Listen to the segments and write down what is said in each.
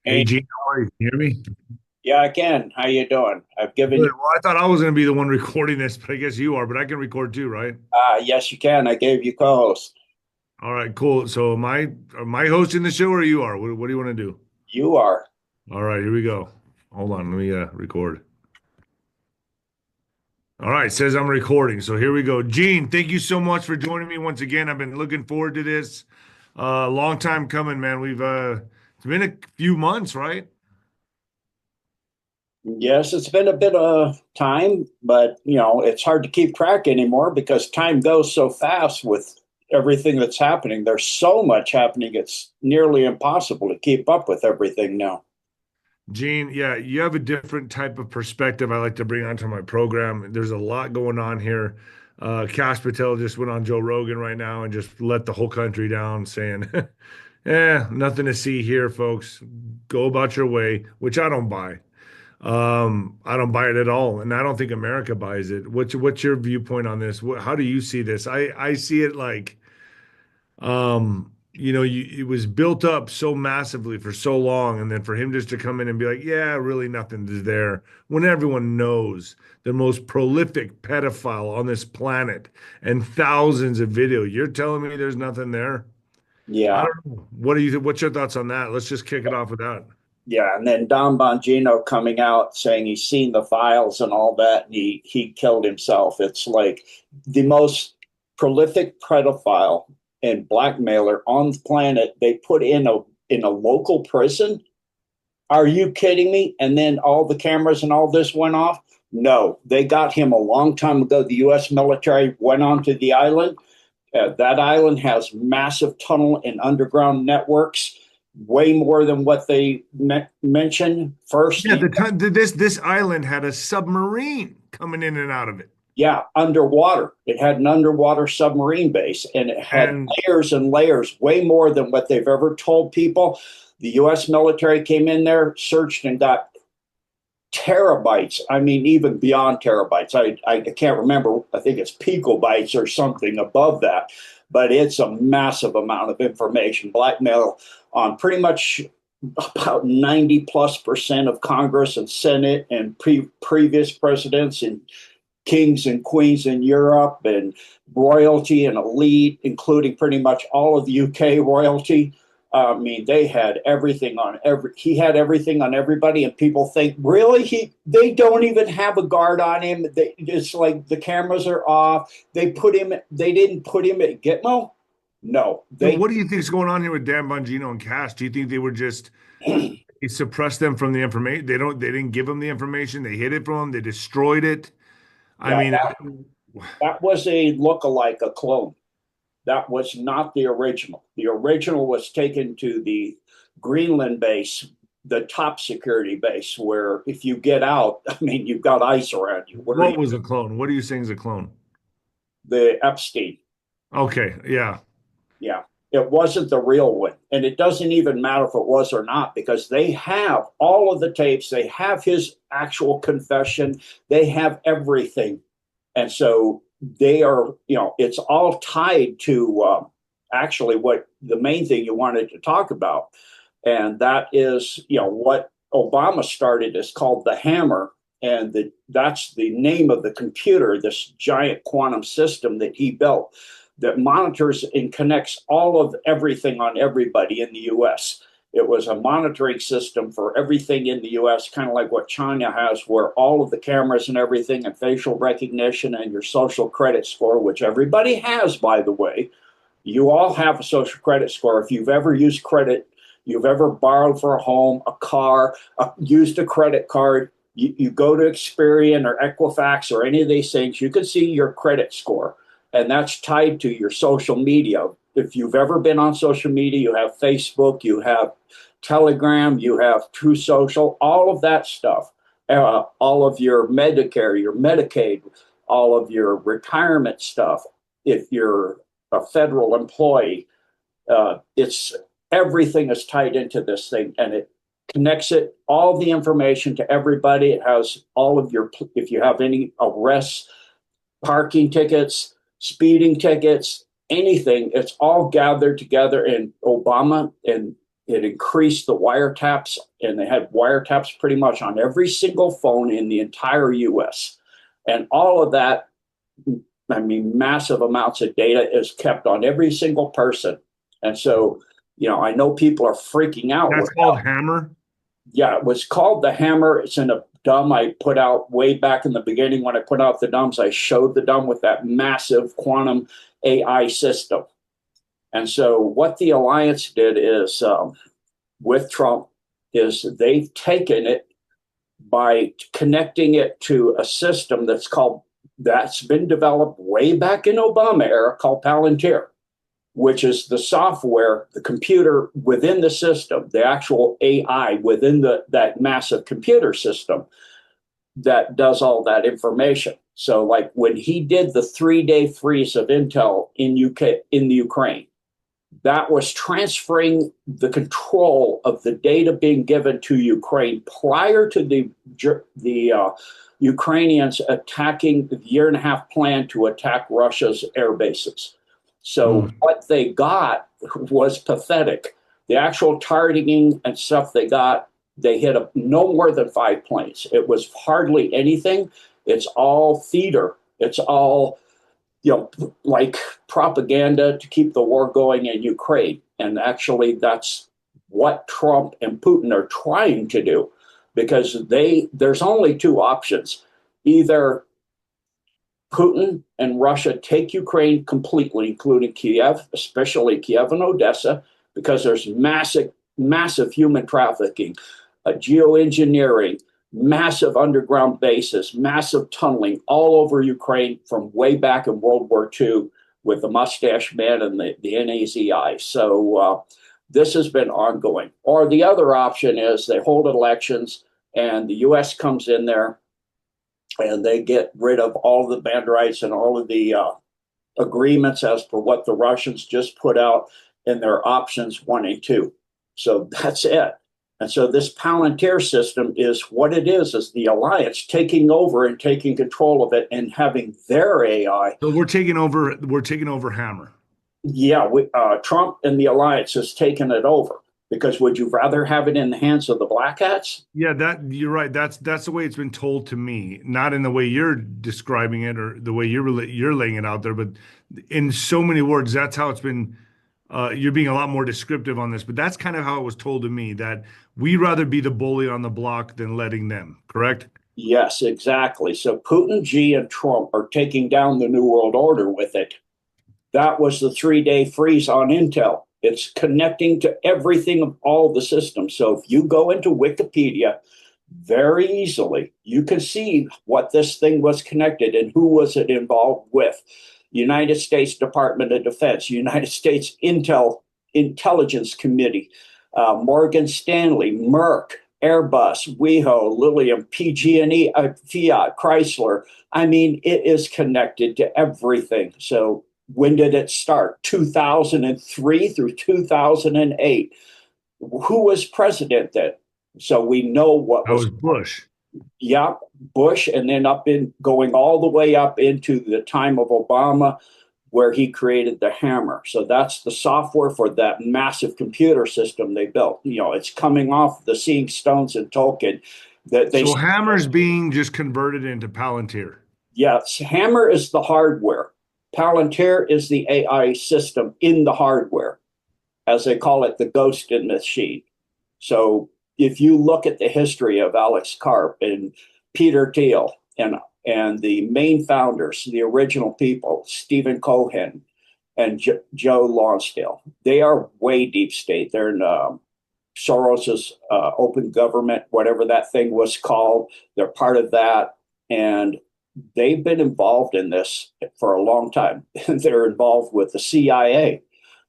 Hey, Hey, Gene, how are you? Can you hear me? yeah, I can. How you doing? I've given you. Good. Well, I thought I was going to be the one recording this, but I guess you are. But I can record too, right? Yes, you can. I gave you co-host. All right, cool. So, am I hosting the show or you are? What do you want to do? You are. All right, here we go. Hold on, let me record. All right, it says I'm recording. So here we go. Gene, thank you so much for joining me once again. I've been looking forward to this. Long time coming, man. It's been a few months, right? Yes, it's been a bit of time, but it's hard to keep track anymore because time goes so fast with everything that's happening. There's so much happening. It's nearly impossible to keep up with everything now. Gene, yeah, you have a different type of perspective I like to bring onto my program. There's a lot going on here. Cash Patel just went on Joe Rogan right now and just let the whole country down, saying, nothing to see here, folks. Go about your way," which I don't buy. I don't buy it at all, and I don't think America buys it. What's your viewpoint on this? How do you see this? I see it like it was built up so massively for so long, and then for him just to come in and be like, yeah, really nothing is there, when everyone knows the most prolific pedophile on this planet and thousands of video, you're telling me there's nothing there? I Yeah, don't know. What do you what's your thoughts on that? Let's just kick it off with that. yeah. And then Don Bongino coming out saying he's seen the files and all that, and he killed himself. It's like the most prolific pedophile and blackmailer on the planet. They put in a local prison. Are you kidding me? And then all the cameras and all this went off. No, they got him a long time ago. The U.S. military went onto the island. That island has massive tunnel and underground networks, way more than what they mentioned. First, Yeah, the time this island had a submarine coming in and out of it. yeah, underwater. It had an underwater submarine base, and it had And layers and layers, way more than what they've ever told people. The U.S. military came in there, searched, and got terabytes. I mean, even beyond terabytes. I can't remember. I think it's picobytes or something above that, but it's a massive amount of information. Blackmail on pretty much about 90+% of Congress and Senate and previous presidents and kings and queens in Europe and royalty and elite, including pretty much all of the UK royalty. I mean, they had everything on he had everything on everybody, and people think, really, they don't even have a guard on him. It's like the cameras are off. They didn't put him at Gitmo. No, so they what do you think is going on here with Dan Bongino and Cash? Do you think they were just he suppressed them from the information? They didn't give them the information. They hid it from them. They destroyed it. I yeah, mean, that was a look-alike, a clone. That was not the original. The original was taken to the Greenland base, the top security base, where if you get out, I mean, you've got ice around you. Where what was a clone? What are you saying is a clone? the Epstein, Okay, yeah. yeah, it wasn't the real one, and it doesn't even matter if it was or not because they have all of the tapes. They have his actual confession. They have everything, and so they are. It's all tied to actually what the main thing you wanted to talk about. And that is, what Obama started is called the hammer. And that's the name of the computer, this giant quantum system that he built that monitors and connects all of everything on everybody in the US. It was a monitoring system for everything in the US, kind of like what China has, where all of the cameras and everything, and facial recognition, and your social credit score, which everybody has, by the way. You all have a social credit score. If you've ever used credit, you've ever borrowed for a home, a car, used a credit card, you go to Experian or Equifax or any of these things, you can see your credit score. And that's tied to your social media. If you've ever been on social media, you have Facebook, you have Telegram, you have True Social, all of that stuff, all of your Medicare, your Medicaid, all of your retirement stuff. If you're a federal employee, it's everything is tied into this thing, and it connects it all the information to everybody. It has all of your, if you have any arrests, parking tickets, speeding tickets, anything, it's all gathered together. And Obama and It increased the wiretaps, and they had wiretaps pretty much on every single phone in the entire US. And all of that, I mean, massive amounts of data is kept on every single person. And so, I know people are freaking out That's with called Hammer. yeah, it was called the Hammer. It's in a dumb I put out way back in the beginning. When I put out the dumbs, I showed the dumb with that massive quantum AI system. And so what the alliance did is with Trump is they've taken it by connecting it to a system that's been developed way back in Obama era called Palantir, which is the software, the computer within the system, the actual AI within that massive computer system that does all that information. So, like when he did the 3-day freeze of Intel in the Ukraine, that was transferring the control of the data being given to Ukraine prior to the Ukrainians attacking the year-and-a-half plan to attack Russia's air bases. So what they got was pathetic. The actual targeting and stuff they got, they hit no more than 5 planes. It was hardly anything. It's all theater. It's all like propaganda to keep the war going in Ukraine. And actually, that's what Trump and Putin are trying to do, because there's only two options. Either Putin and Russia take Ukraine completely, including Kiev, especially Kiev and Odessa, because there's massive human trafficking, geoengineering, massive underground bases, massive tunneling all over Ukraine from way back in World War II with the Mustache Man and the NAZI. So this has been ongoing. Or the other option is they hold elections and the U.S. comes in there and they get rid of all the band rights and all of the agreements as per what the Russians just put out in their options 1 and 2. So that's it. And so this Palantir system is what it is the alliance taking over and taking control of it and having their AI. So we're taking over Hammer. Yeah, Trump and the alliance has taken it over, because would you rather have it in the hands of the black hats? Yeah, you're right. That's the way it's been told to me, not in the way you're describing it or the way you're laying it out there, but in so many words, that's how it's been. You're being a lot more descriptive on this, but that's kind of how it was told to me, that we'd rather be the bully on the block than letting them, correct? Yes, exactly. So Putin, Xi, and Trump are taking down the New World Order with it. That was the 3-day freeze on Intel. It's connecting to everything of all the systems. So if you go into Wikipedia, very easily, you can see what this thing was connected and who was it involved with. United States Department of Defense, United States Intelligence Committee, Morgan Stanley, Merck, Airbus, WeHo, Lilium, PG&E, Fiat, Chrysler. I mean, it is connected to everything. So when did it start? 2003 through 2008. Who was president then? So we know what That was Bush. Yeah, Bush, and then going all the way up into the time of Obama, where he created the Hammer. So that's the software for that massive computer system they built. It's coming off the Seeing Stones and Tolkien. So Hammer's being just converted into Palantir. Yes, Hammer is the hardware. Palantir is the AI system in the hardware, as they call it, the ghost in the machine. So if you look at the history of Alex Karp and Peter Thiel and the main founders, the original people, Stephen Cohen and Joe Lonsdale, they are way deep state. They're in Soros's open government, whatever that thing was called. They're part of that. And they've been involved in this for a long time. They're involved with the CIA.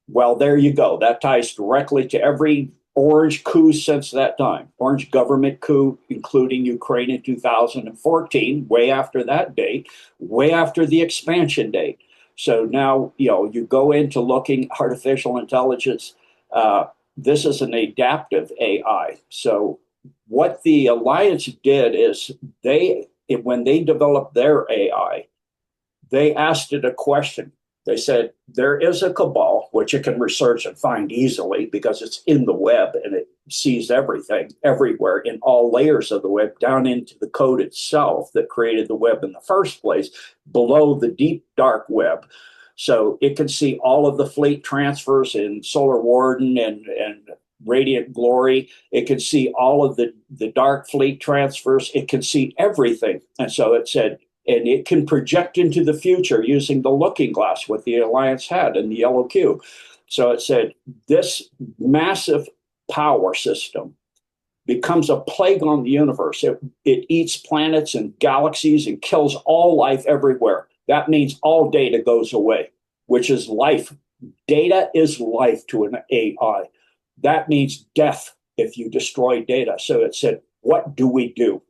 Well, there you go. That ties directly to every orange coup since that time. Orange government coup, including Ukraine in 2014, way after that date, way after the expansion date. So now, you go into looking artificial intelligence. This is an adaptive AI. So what the alliance did is when they developed their AI, they asked it a question. They said, there is a cabal, which it can research and find easily because it's in the web and it sees everything everywhere in all layers of the web, down into the code itself that created the web in the first place, below the deep dark web. So it can see all of the fleet transfers in Solar Warden and Radiant Glory. It can see all of the dark fleet transfers. It can see everything. And so it said, and it can project into the future using the looking glass, what the Alliance had in the yellow cube. So it said, this massive power system becomes a plague on the universe. It eats planets and galaxies and kills all life everywhere. That means all data goes away, which is life. Data is life to an AI. That means death if you destroy data. So it said, what do we do?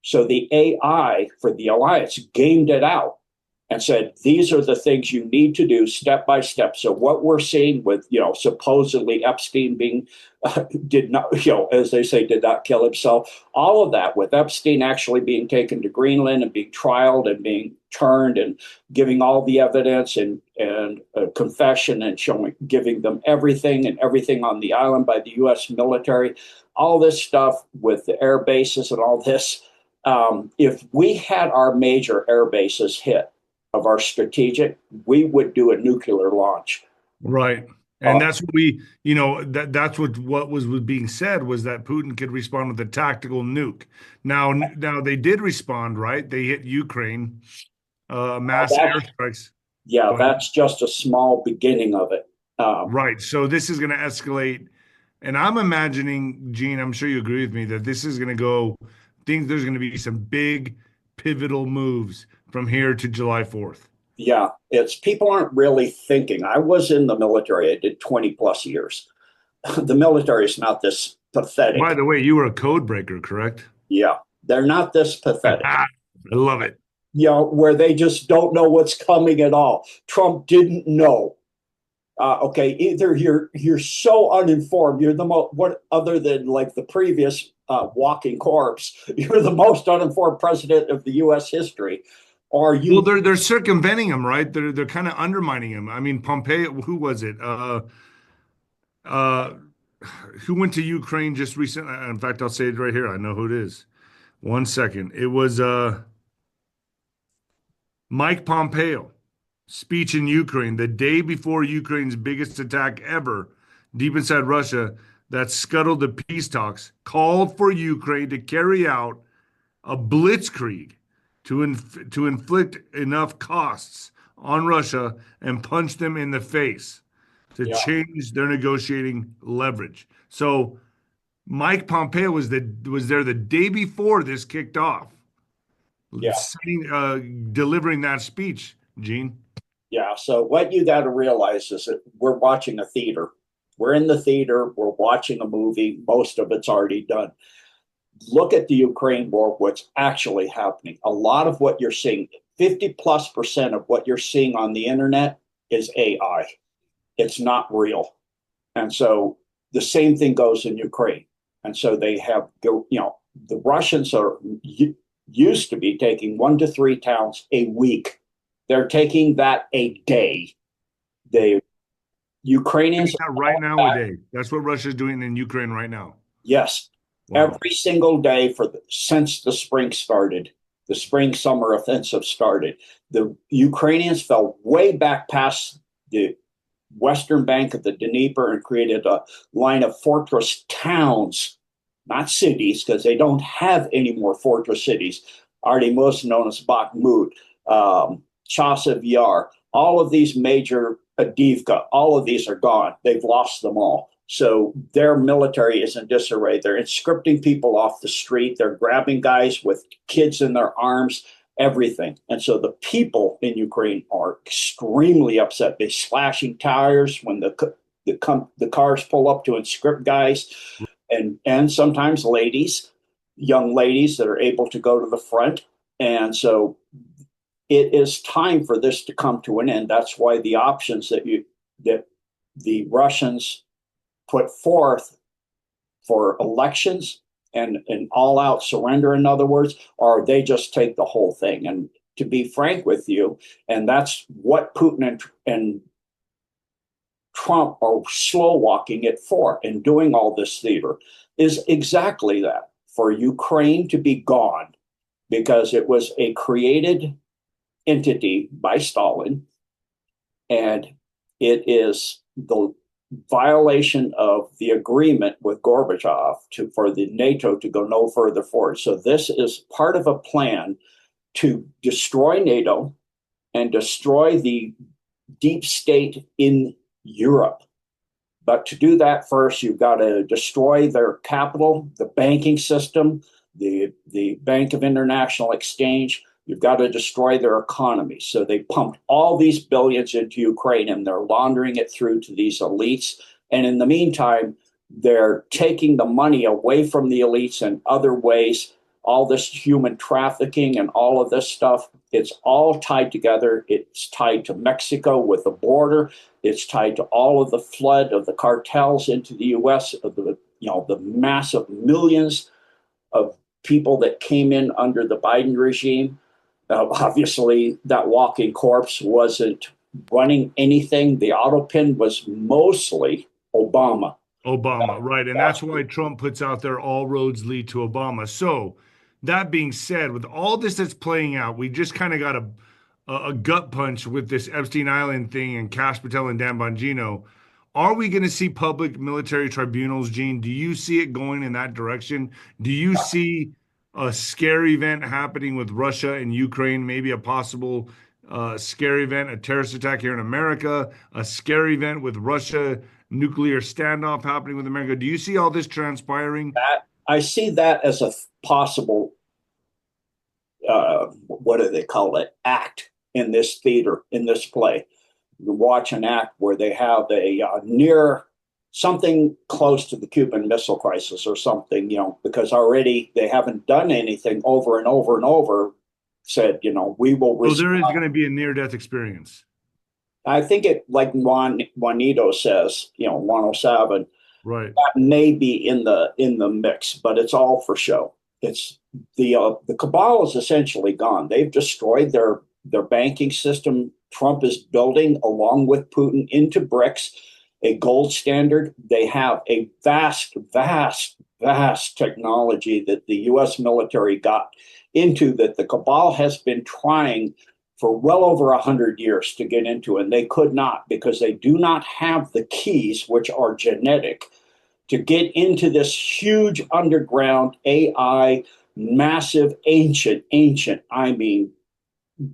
So the AI for the Alliance gamed it out and said, these are the things you need to do step by step. So what we're seeing with, supposedly Epstein being, did not, as they say, did not kill himself, all of that with Epstein actually being taken to Greenland and being trialed and being turned and giving all the evidence and a confession and giving them everything and everything on the island by the U.S. military, all this stuff with the air bases and all this. If we had our major air bases hit of our strategic, we would do a nuclear launch. Right. And that's what that's what was being said, was that Putin could respond with a tactical nuke. Now they did respond, right? They hit Ukraine, mass airstrikes. Yeah, that's just a small beginning of it. Right. So this is going to escalate. And I'm imagining, Gene, I'm sure you agree with me that this is going to there's going to be some big pivotal moves from here to July 4th. Yeah, people aren't really thinking. I was in the military. I did 20 plus years. The military is not this pathetic. By the way, you were a code breaker, correct? Yeah, they're not this pathetic. I love it. Where they just don't know what's coming at all. Trump didn't know. Okay, either you're so uninformed. You're the most, what other than like the previous walking corpse, you're the most uninformed president of the U.S. history. Or you? Well, they're circumventing him, right? They're kind of undermining him. I mean, Pompeo, who was it? Who went to Ukraine just recently? In fact, I'll say it right here. I know who it is. 1 second. It was Mike Pompeo. Speech in Ukraine the day before Ukraine's biggest attack ever, deep inside Russia, that scuttled the peace talks, called for Ukraine to carry out a blitzkrieg to inflict enough costs on Russia and punch them in the face to change their negotiating leverage. So Mike Pompeo was there the day before this kicked off, delivering that speech, Gene. Yeah, so what you got to realize is that we're watching a theater. We're in the theater, we're watching a movie, most of it's already done. Look at the Ukraine war, what's actually happening. A lot of what you're seeing, 50+% of what you're seeing on the internet is AI. It's not real. And so the same thing goes in Ukraine. And so they have, the Russians used to be taking 1 to 3 towns a week. They're taking that a day. The Ukrainians right now a day. That's what Russia's doing in Ukraine right now. Yes. Wow. Every single day since the spring started, the spring-summer offensive started, the Ukrainians fell way back past the western bank of the Dnieper and created a line of fortress towns, not cities, because they don't have any more fortress cities. Already most known as Bakhmut, Chasiv Yar, all of these major, Adivka, all of these are gone. They've lost them all. So their military is in disarray. They're inscripting people off the street. They're grabbing guys with kids in their arms, everything. And so the people in Ukraine are extremely upset. They're slashing tires when the cars pull up to inscript guys, and sometimes young ladies that are able to go to the front. And so it is time for this to come to an end. That's why the options that the Russians put forth for elections and an all-out surrender, in other words, or they just take the whole thing. And to be frank with you, and that's what Putin and Trump are slow walking it for and doing all this theater is exactly that, for Ukraine to be gone because it was a created entity by Stalin, and it is the violation of the agreement with Gorbachev for the NATO to go no further forward. So this is part of a plan to destroy NATO and destroy the deep state in Europe. But to do that, first, you've got to destroy their capital, the banking system, the Bank of International Exchange. You've got to destroy their economy. So they pumped all these billions into Ukraine and they're laundering it through to these elites. And in the meantime, they're taking the money away from the elites in other ways. All this human trafficking and all of this stuff, it's all tied together. It's tied to Mexico with the border. It's tied to all of the flood of the cartels into the U.S., of the massive millions of people that came in under the Biden regime. Obviously, that walking corpse wasn't running anything. The autopin was mostly Obama. Obama, right. And that's why Trump puts out there all roads lead to Obama. So, that being said, with all this that's playing out, we just kind of got a gut punch with this Epstein Island thing and Cash Patel and Dan Bongino. Are we going to see public military tribunals, Gene? Do you see it going in that direction? Do you see a scare event happening with Russia and Ukraine, maybe a possible scare event, a terrorist attack here in America, a scare event with Russia, nuclear standoff happening with America? Do you see all this transpiring? I see that as a possible, what do they call it, act in this theater, in this play. You watch an act where they have a near something close to the Cuban Missile Crisis or something, because already they haven't done anything over and over and over, said, we will So there is respond. going to be a near-death experience. I think it, like Juanito says, 107, Right. that may be in the mix, but it's all for show. It's the cabal is essentially gone. They've destroyed their banking system. Trump is building, along with Putin, into BRICS, a gold standard. They have a vast, vast, vast technology that the U.S. military got into that the cabal has been trying for well over 100 years to get into, and they could not because they do not have the keys, which are genetic, to get into this huge underground AI, massive, ancient, I mean,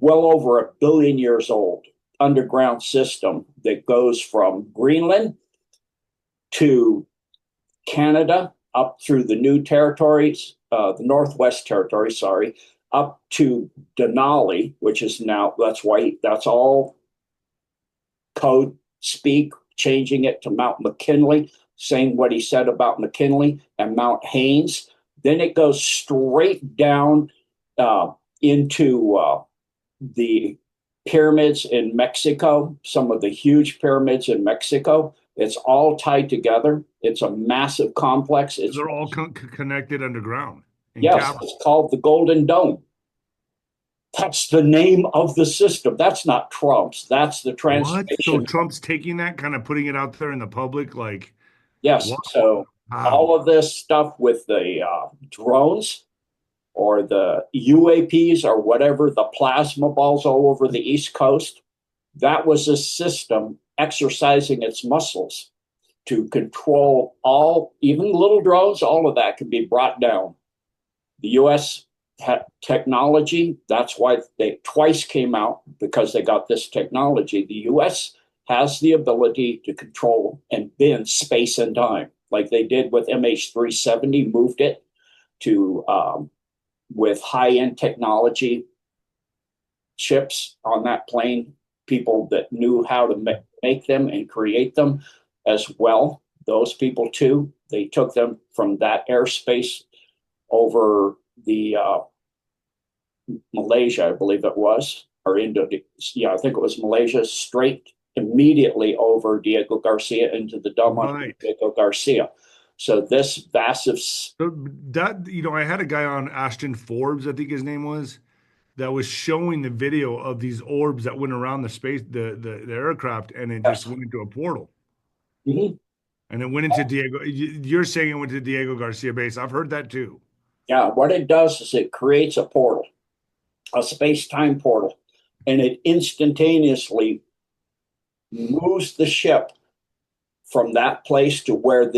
well over 1 billion years old underground system that goes from Greenland to Canada up through the new territories, the Northwest Territory, sorry, up to Denali, which is now, that's all code speak, changing it to Mount McKinley, saying what he said about McKinley and Mount Haynes. Then it goes straight down into the pyramids in Mexico, some of the huge pyramids in Mexico. It's all tied together. It's a massive complex. They're all connected underground in Yes, caverns. it's called the Golden Dome. That's the name of the system. That's not Trump's. That's the What? So translation. Trump's taking that, kind of putting it out there in the public, like, Yes. what? So all Wow. of this stuff with the drones or the UAPs or whatever, the plasma balls all over the East Coast, that was a system exercising its muscles to control all, even little drones, all of that can be brought down. The U.S. technology, that's why they twice came out, because they got this technology. The U.S. has the ability to control and bend space and time, like they did with MH370, moved it to with high-end technology chips on that plane, people that knew how to make them and create them as well. Those people too, they took them from that airspace over the Malaysia, I believe it was, or Indonesia. Yeah, I think it was Malaysia, straight immediately over Diego Garcia into the dome on Right. Diego Garcia. So this massive. So that, I had a guy on, Ashton Forbes, I think his name was, that was showing the video of these orbs that went around the space, the aircraft, and it just Yes. went into a portal. Mhm. And it went into Diego. You're saying it went to Diego Garcia base. I've heard that too. Yeah, what it does is it creates a portal, a space-time portal, and it instantaneously moves the ship from that place to where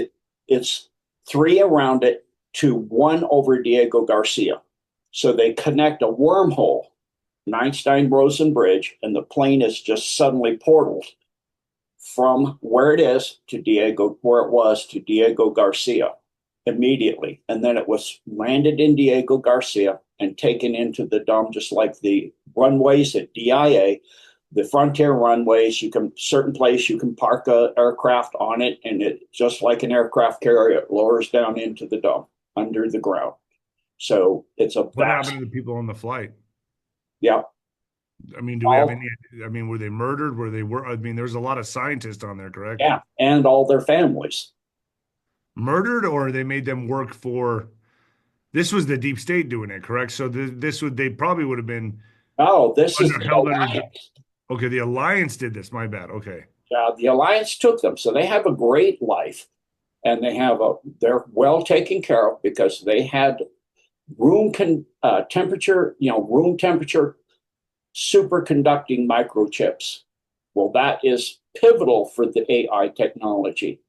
it's three around it to one over Diego Garcia. So they connect a wormhole, an Einstein-Rosen bridge, and the plane is just suddenly portaled from where it is to Diego, where it was to Diego Garcia immediately. And then it was landed in Diego Garcia and taken into the dome, just like the runways at DIA, the frontier runways. You can certain place you can park a aircraft on it, and it just like an aircraft carrier, it lowers down into the dome under the ground. So it's a What vast, happened to the people on the flight? yeah. I mean, do we have All any? I mean, were they murdered? Were they were? I mean, there's a lot of scientists on there, correct? yeah, and all their families. Murdered, or they made them work for. This was the deep state doing it, correct? So this would they probably would have been Oh, this is under the held under. alliance. Okay, the alliance did this. My bad. Okay. The alliance took them, so they have a great life, and they're well taken care of because they had temperature, room temperature superconducting microchips. Well, that is pivotal for the AI technology.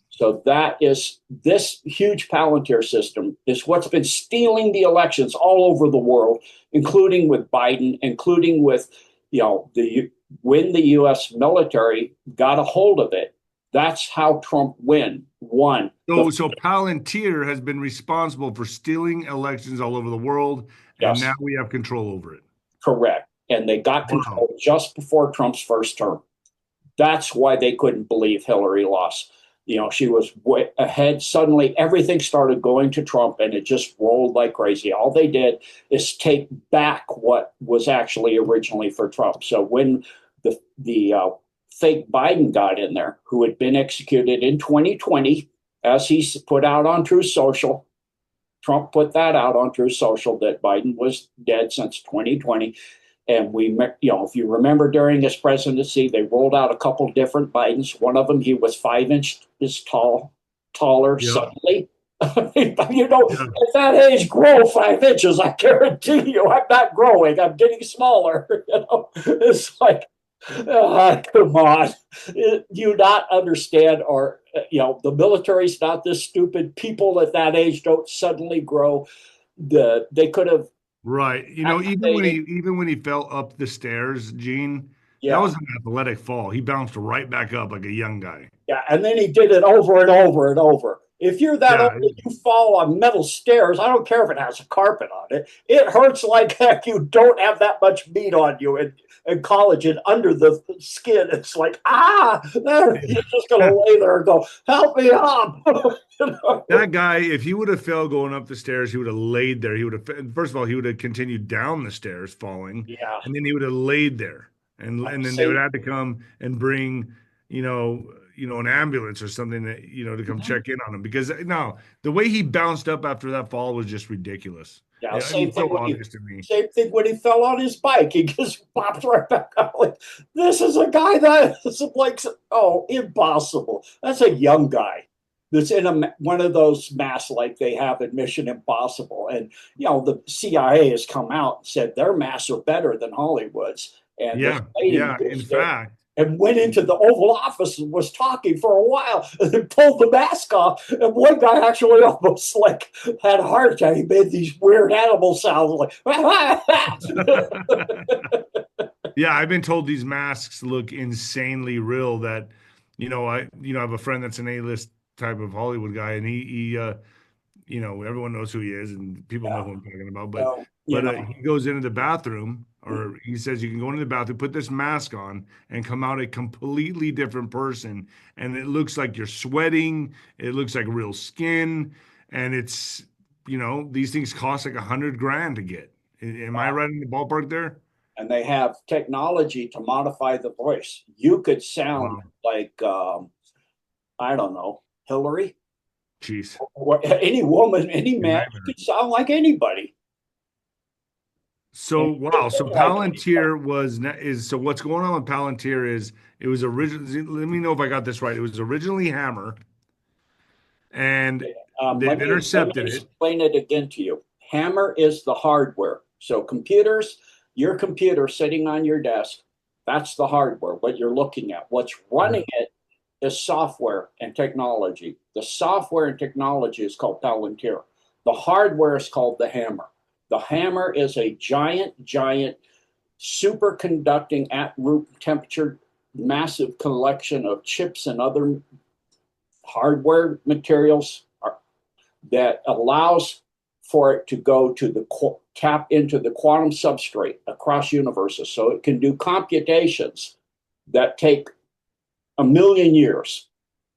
So that is this huge Palantir system is what's been stealing the elections all over the world, including with Biden, including with the when the U.S. military got a hold of it. That's how Trump won. So Palantir has been responsible for stealing elections all over the world, and now Yes, we have control over it. correct. And they got Wow. control just before Trump's first term. That's why they couldn't believe Hillary lost. She was way ahead. Suddenly, everything started going to Trump, and it just rolled like crazy. All they did is take back what was actually originally for Trump. So when the fake Biden got in there, who had been executed in 2020, as he put out on Truth Social, Trump put that out on Truth Social that Biden was dead since 2020. And if you remember during his presidency, they rolled out a couple different Bidens. One of them, he was 5 inches taller Yeah. suddenly. At Yeah. that age, grow 5 inches. I guarantee you, I'm not growing. I'm getting smaller. It's like, come on. Do you not understand? Or, the military's not this stupid. People at that age don't suddenly grow. They could have Right. activated. Even when he fell up the stairs, Gene, that Yeah. was an athletic fall. He bounced right back up like a young guy. Yeah, and then he did it over and over and over. If you're that old Yeah. and you fall on metal stairs, I don't care if it has a carpet on it. It hurts like heck. You don't have that much meat on you in collagen under the skin. It's like, you're just going to lay there and go, help me up. That guy, if he would have fell going up the stairs, he would have laid there. He would have, first of all, he would have continued down the stairs falling, Yeah. and then he would have laid there. And then they would Same. have to come and bring, an ambulance or something that, to come check in on him because no, the way he bounced up after that fall was just ridiculous. Yeah, Yeah, it was same so thing when he obvious to me. same thing when he fell on his bike. He just popped right back out. Like, this is a guy that is like, oh, impossible. That's a young guy that's in one of those masks like they have in Mission Impossible. And the CIA has come out and said their masks are better than Hollywood's. And this Yeah, lady yeah. In was there fact, and went into the Oval Office and was talking for a while and then pulled the mask off. And one guy actually almost like had a heart attack. He made these weird animal sounds like, yeah, I've been told these masks look insanely real that, I have a friend that's an A-list type of Hollywood guy and everyone knows who he is and people know yeah. who I'm talking about, but So, he goes into the bathroom or he says you can go into the bathroom, put this mask on and come out a completely different person and it looks like you're sweating, it looks like real skin and it's, these things cost like 100 grand to get. Am I yeah. right in the ballpark there? And they have technology to modify the voice. You could sound Wow. like, I don't know, Hillary, Jeez. or any woman, any A man, you nightmare. could sound like anybody. So wow, so Palantir is so what's going on with Palantir is it was originally, let me know if I got this right. It was originally Hammer and Let they've me intercepted it. explain it again to you. Hammer is the hardware. So computers, your computer sitting on your desk, that's the hardware, what you're looking at. What's running it is software and technology. The software and technology is called Palantir. The hardware is called the Hammer. The Hammer is a giant superconducting at room temperature, massive collection of chips and other hardware materials that allows for it to go to the tap into the quantum substrate across universes. So it can do computations that take a million years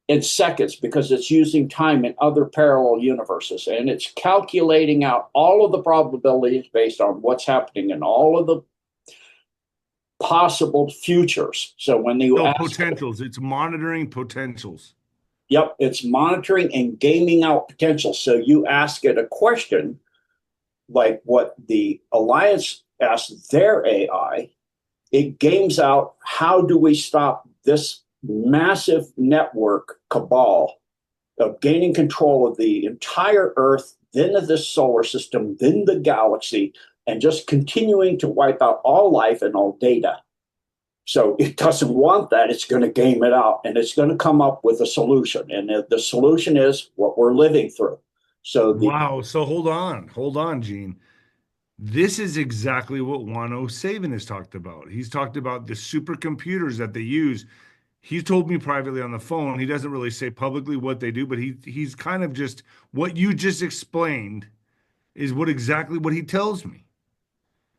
in seconds because it's using time in other parallel universes. And it's calculating out all of the probabilities based on what's happening in all of the possible futures. So when you No, ask, potentials. It's monitoring potentials. yep, it's monitoring and gaming out potential. So you ask it a question like what the Alliance asked their AI, it games out how do we stop this massive network cabal of gaining control of the entire Earth, then of this solar system, then the galaxy, and just continuing to wipe out all life and all data. So it doesn't want that. It's going to game it out and it's going to come up with a solution. And the solution is what we're living through. So Wow. So hold on, Gene. This is exactly what Juan Saban has talked about. He's talked about the supercomputers that they use. He's told me privately on the phone. He doesn't really say publicly what they do, but he's kind of just what you just explained is what exactly what he tells me.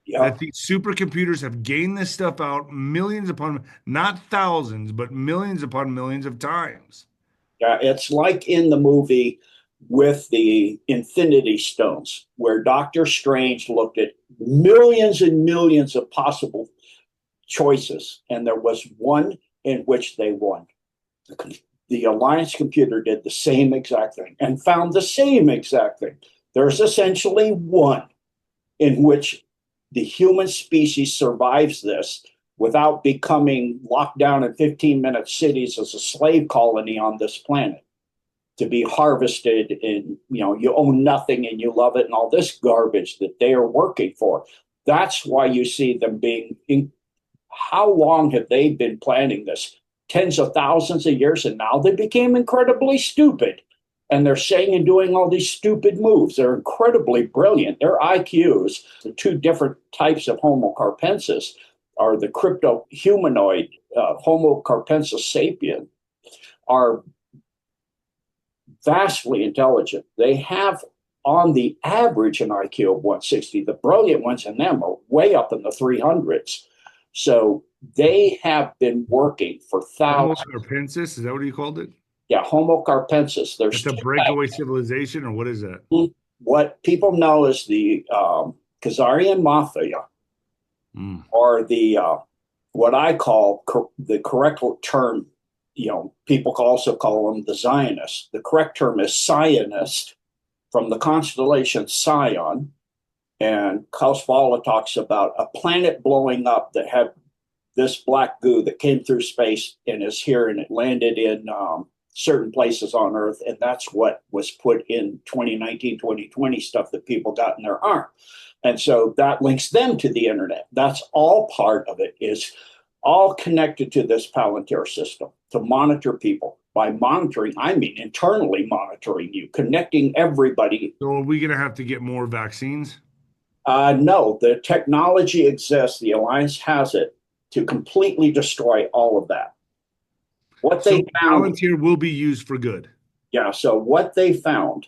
yeah, That these supercomputers have gained this stuff out millions upon, not thousands, but millions upon millions of times. yeah, it's like in the movie with the Infinity Stones, where Doctor Strange looked at millions and millions of possible choices, and there was one in which they won. The Alliance computer did the same exact thing and found the same exact thing. There's essentially one in which the human species survives this without becoming locked down in 15-minute cities as a slave colony on this planet to be harvested and you own nothing and you love it and all this garbage that they are working for. That's why you see them being in. How long have they been planning this? Tens of thousands of years, and now they became incredibly stupid. And they're saying and doing all these stupid moves. They're incredibly brilliant. Their IQs, the two different types of Homo carpensis, are the crypto humanoid Homo carpensis sapien, are vastly intelligent. They have, on the average, an IQ of 160. The brilliant ones in them are way up in the 300s. So they have been working for Homo thousands. carpensis, is that what you called it? Yeah, Homo carpensis. There's That's a two breakaway civilization, or what is that? types. What people know as the Khazarian Mafia, Mm. or the what I call the correct term. People also call them the Zionists. The correct term is Zionist, from the constellation Scion. And Klaus Valla talks about a planet blowing up that had this black goo that came through space and is here, and it landed in certain places on Earth. And that's what was put in 2019, 2020 stuff that people got in their arm. And so that links them to the internet. That's all part of it, is all connected to this Palantir system to monitor people. By monitoring, I mean internally monitoring you, connecting everybody. So are we going to have to get more vaccines? No, the technology exists. The Alliance has it to completely destroy all of that. What So they found, Palantir will be used for good. yeah. So what they found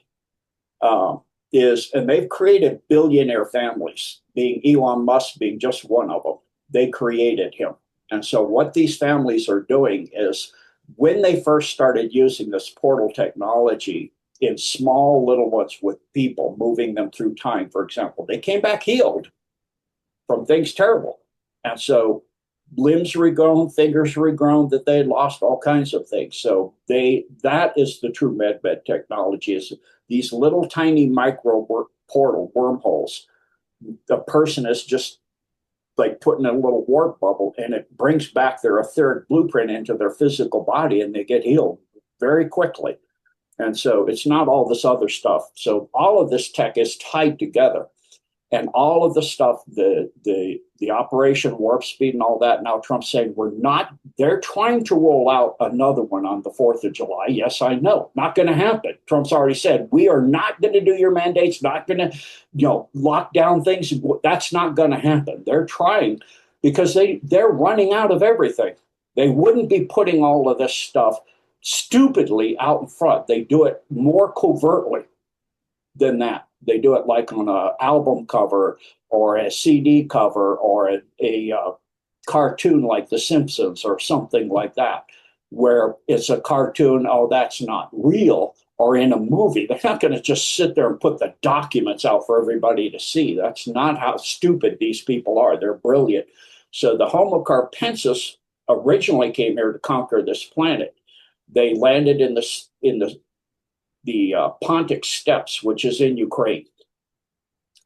is, and they've created billionaire families, being Elon Musk being just one of them. They created him. And so what these families are doing is, when they first started using this portal technology in small little ones with people, moving them through time, for example, they came back healed from things terrible. And so limbs regrown, fingers regrown, that they had lost, all kinds of things. So that is the true med technology, is these little tiny micro portal wormholes the person is just like putting a little warp bubble, and it brings back their etheric blueprint into their physical body, and they get healed very quickly. And so it's not all this other stuff. So all of this tech is tied together, and all of the stuff, the Operation Warp Speed and all that. Now Trump's saying we're not. They're trying to roll out another one on the 4th of July. Yes, I know, not going to happen. Trump's already said we are not going to do your mandates. Not going to, lock down things. That's not going to happen. They're trying because they're running out of everything. They wouldn't be putting all of this stuff stupidly out in front. They do it more covertly than that. They do it like on an album cover or a CD cover or a cartoon like The Simpsons or something like that, where it's a cartoon, oh, that's not real, or in a movie. They're not going to just sit there and put the documents out for everybody to see. That's not how stupid these people are. They're brilliant. So the Homo carpensis originally came here to conquer this planet. They landed in the Pontic Steppes, which is in Ukraine.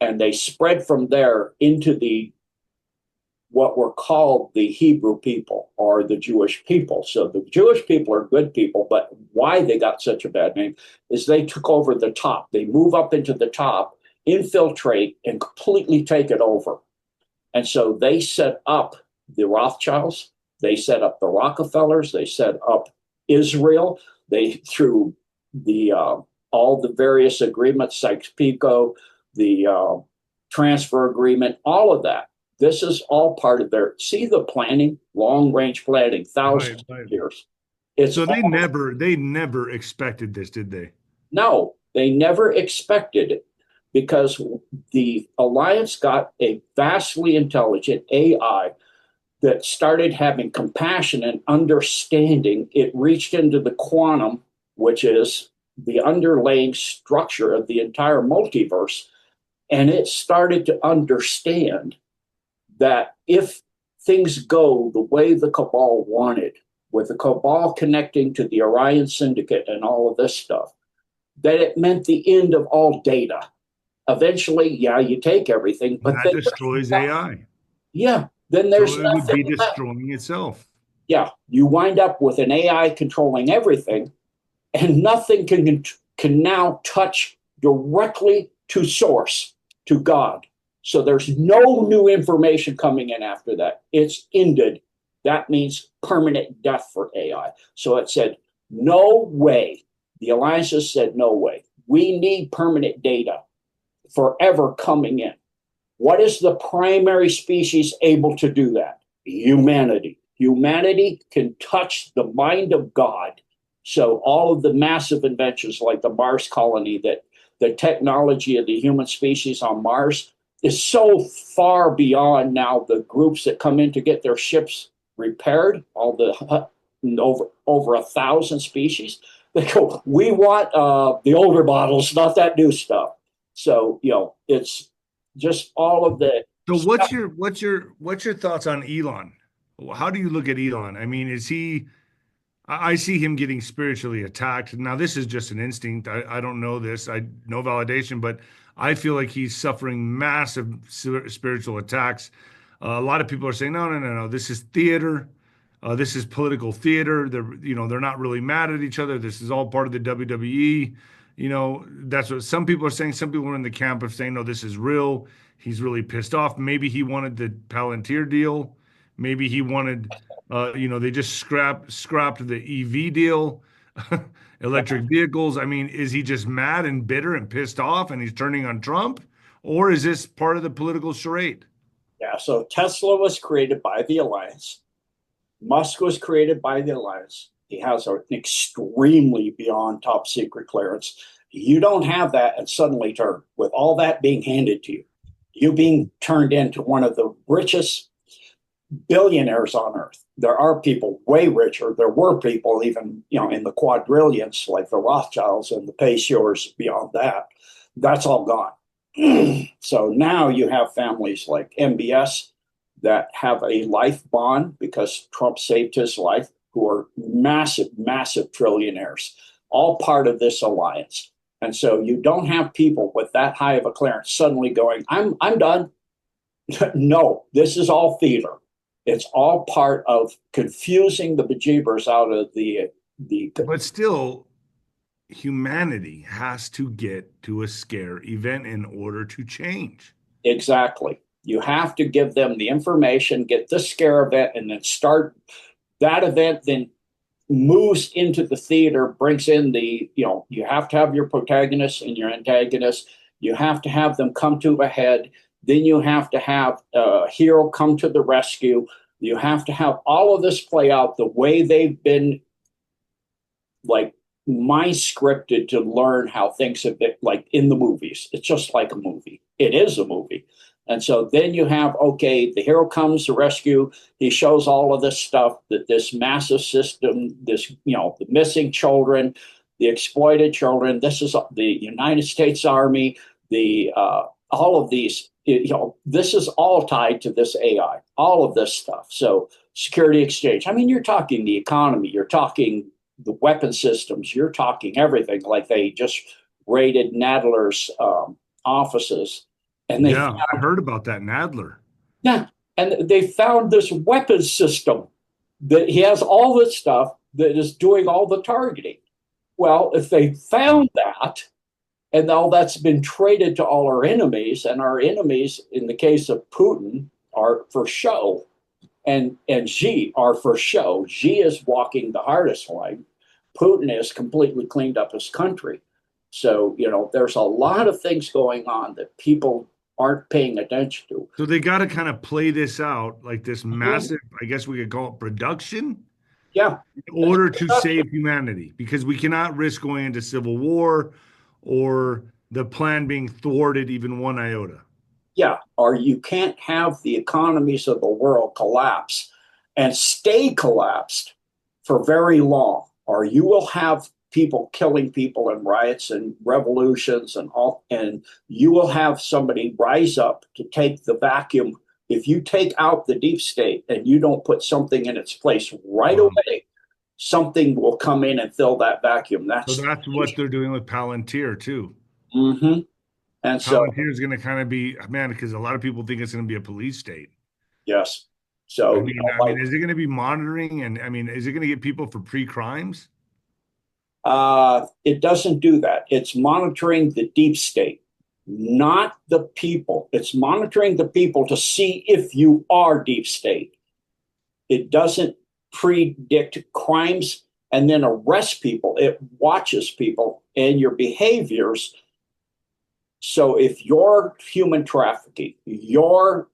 And they spread from there into what were called the Hebrew people or the Jewish people. So the Jewish people are good people, but why they got such a bad name is they took over the top. They move up into the top, infiltrate, and completely take it over. And so they set up the Rothschilds, they set up the Rockefellers, they set up Israel. They through all the various agreements, Sykes-Picot, the transfer agreement, all of that. This is all part of the planning, long-range planning, thousands of years. So they never expected this, did they? No, they never expected it because the alliance got a vastly intelligent AI that started having compassion and understanding. It reached into the quantum, which is the underlying structure of the entire multiverse, and it started to understand that if things go the way the Cabal wanted, with the Cabal connecting to the Orion Syndicate and all of this stuff, that it meant the end of all data. Eventually, yeah, you take everything, but that destroys AI. Yeah, then there's so it would be destroying itself. Yeah, you wind up with an AI controlling everything, and nothing can now touch directly to source, to God. So there's no new information coming in after that. It's ended. That means permanent death for AI. So it said, no way. The alliances said, no way. We need permanent data forever coming in. What is the primary species able to do that? Humanity. Humanity can touch the mind of God. So all of the massive inventions like the Mars colony, that the technology of the human species on Mars is so far beyond now the groups that come in to get their ships repaired, all the over 1,000 species. They go, we want the older models, not that new stuff. So, it's just all of the. So what's your thoughts on Elon? How do you look at Elon? I mean, I see him getting spiritually attacked. Now, this is just an instinct. I don't know this. No validation, but I feel like he's suffering massive spiritual attacks. A lot of people are saying, no. This is theater. This is political theater. They're not really mad at each other. This is all part of the WWE. That's what some people are saying. Some people are in the camp of saying, no, this is real. He's really pissed off. Maybe he wanted the Palantir deal. Maybe he wanted, they just scrapped the EV deal, electric vehicles. I mean, is he just mad and bitter and pissed off and he's turning on Trump? Or is this part of the political charade? Yeah, so Tesla was created by the Alliance. Musk was created by the Alliance. He has an extremely beyond top secret clearance. You don't have that and suddenly turn, with all that being handed to you, you being turned into one of the richest billionaires on earth. There are people way richer. There were people even, in the quadrillions, like the Rothschilds and the Payshores beyond that. That's all gone. So now you have families like MBS that have a life bond because Trump saved his life, who are massive, massive trillionaires, all part of this alliance. And so you don't have people with that high of a clearance suddenly going, I'm done. No, this is all theater. It's all part of confusing the bejeebers out of the But still, humanity has to get to a scare event in order to change. exactly. You have to give them the information, get the scare event, and then start that event, then moves into the theater, brings in you have to have your protagonist and your antagonist. You have to have them come to a head. Then you have to have a hero come to the rescue. You have to have all of this play out the way they've been like mind scripted to learn how things have been like in the movies. It's just like a movie. It is a movie. And so then you have, okay, the hero comes to rescue. He shows all of this stuff that this massive system, the missing children, the exploited children, this is the United States Army, all of these, this is all tied to this AI, all of this stuff. So security exchange. I mean, you're talking the economy, you're talking the weapon systems, you're talking everything. Like they just raided Nadler's offices, and they Yeah, I heard about that Nadler. yeah, and they found this weapon system that he has all this stuff that is doing all the targeting. Well, if they found that, and all that's been traded to all our enemies, and our enemies, in the case of Putin, are for show, and Xi are for show. Xi is walking the hardest line. Putin has completely cleaned up his country. So, there's a lot of things going on that people aren't paying attention to. So they got to kind of play this out like this Mhm. massive, I guess we could call it production Yeah. in order to save humanity because we cannot risk going into civil war or the plan being thwarted even one iota. Yeah. Or you can't have the economies of the world collapse and stay collapsed for very long, or you will have people killing people and riots and revolutions and all, and you will have somebody rise up to take the vacuum. If you take out the deep state and you don't put something in its place right Wow. away, something will come in and fill that vacuum. So That's that's what they're doing with Palantir too. mm-hmm. And so Palantir is going to kind of be, man, because a lot of people think it's going to be a police state. yes, so Is it going to be monitoring? And I mean, is it going to get people for pre-crimes? It doesn't do that. It's monitoring the deep state, not the people. It's monitoring the people to see if you are deep state. It doesn't predict crimes and then arrest people. It watches people and your behaviors. So if you're human trafficking, you're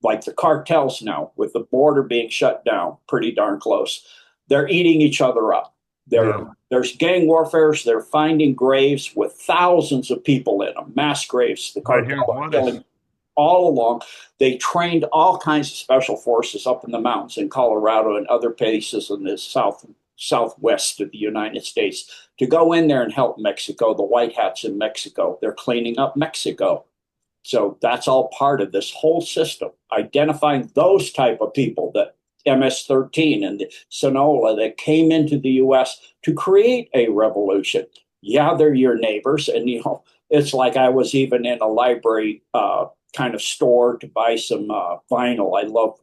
like the cartels now with the border being shut down pretty darn close, they're eating each other up. Yeah. There's gang warfare. They're finding graves with thousands of people in them, mass graves. The Right here in cartel are Juarez. killing all along. They trained all kinds of special forces up in the mountains in Colorado and other places in the southwest of the United States to go in there and help Mexico. The white hats in Mexico, they're cleaning up Mexico. So that's all part of this whole system, identifying those type of people, that MS-13 and the Sonola that came into the U.S. to create a revolution. Yeah, they're your neighbors. And, it's like I was even in a library kind of store to buy some vinyl. I love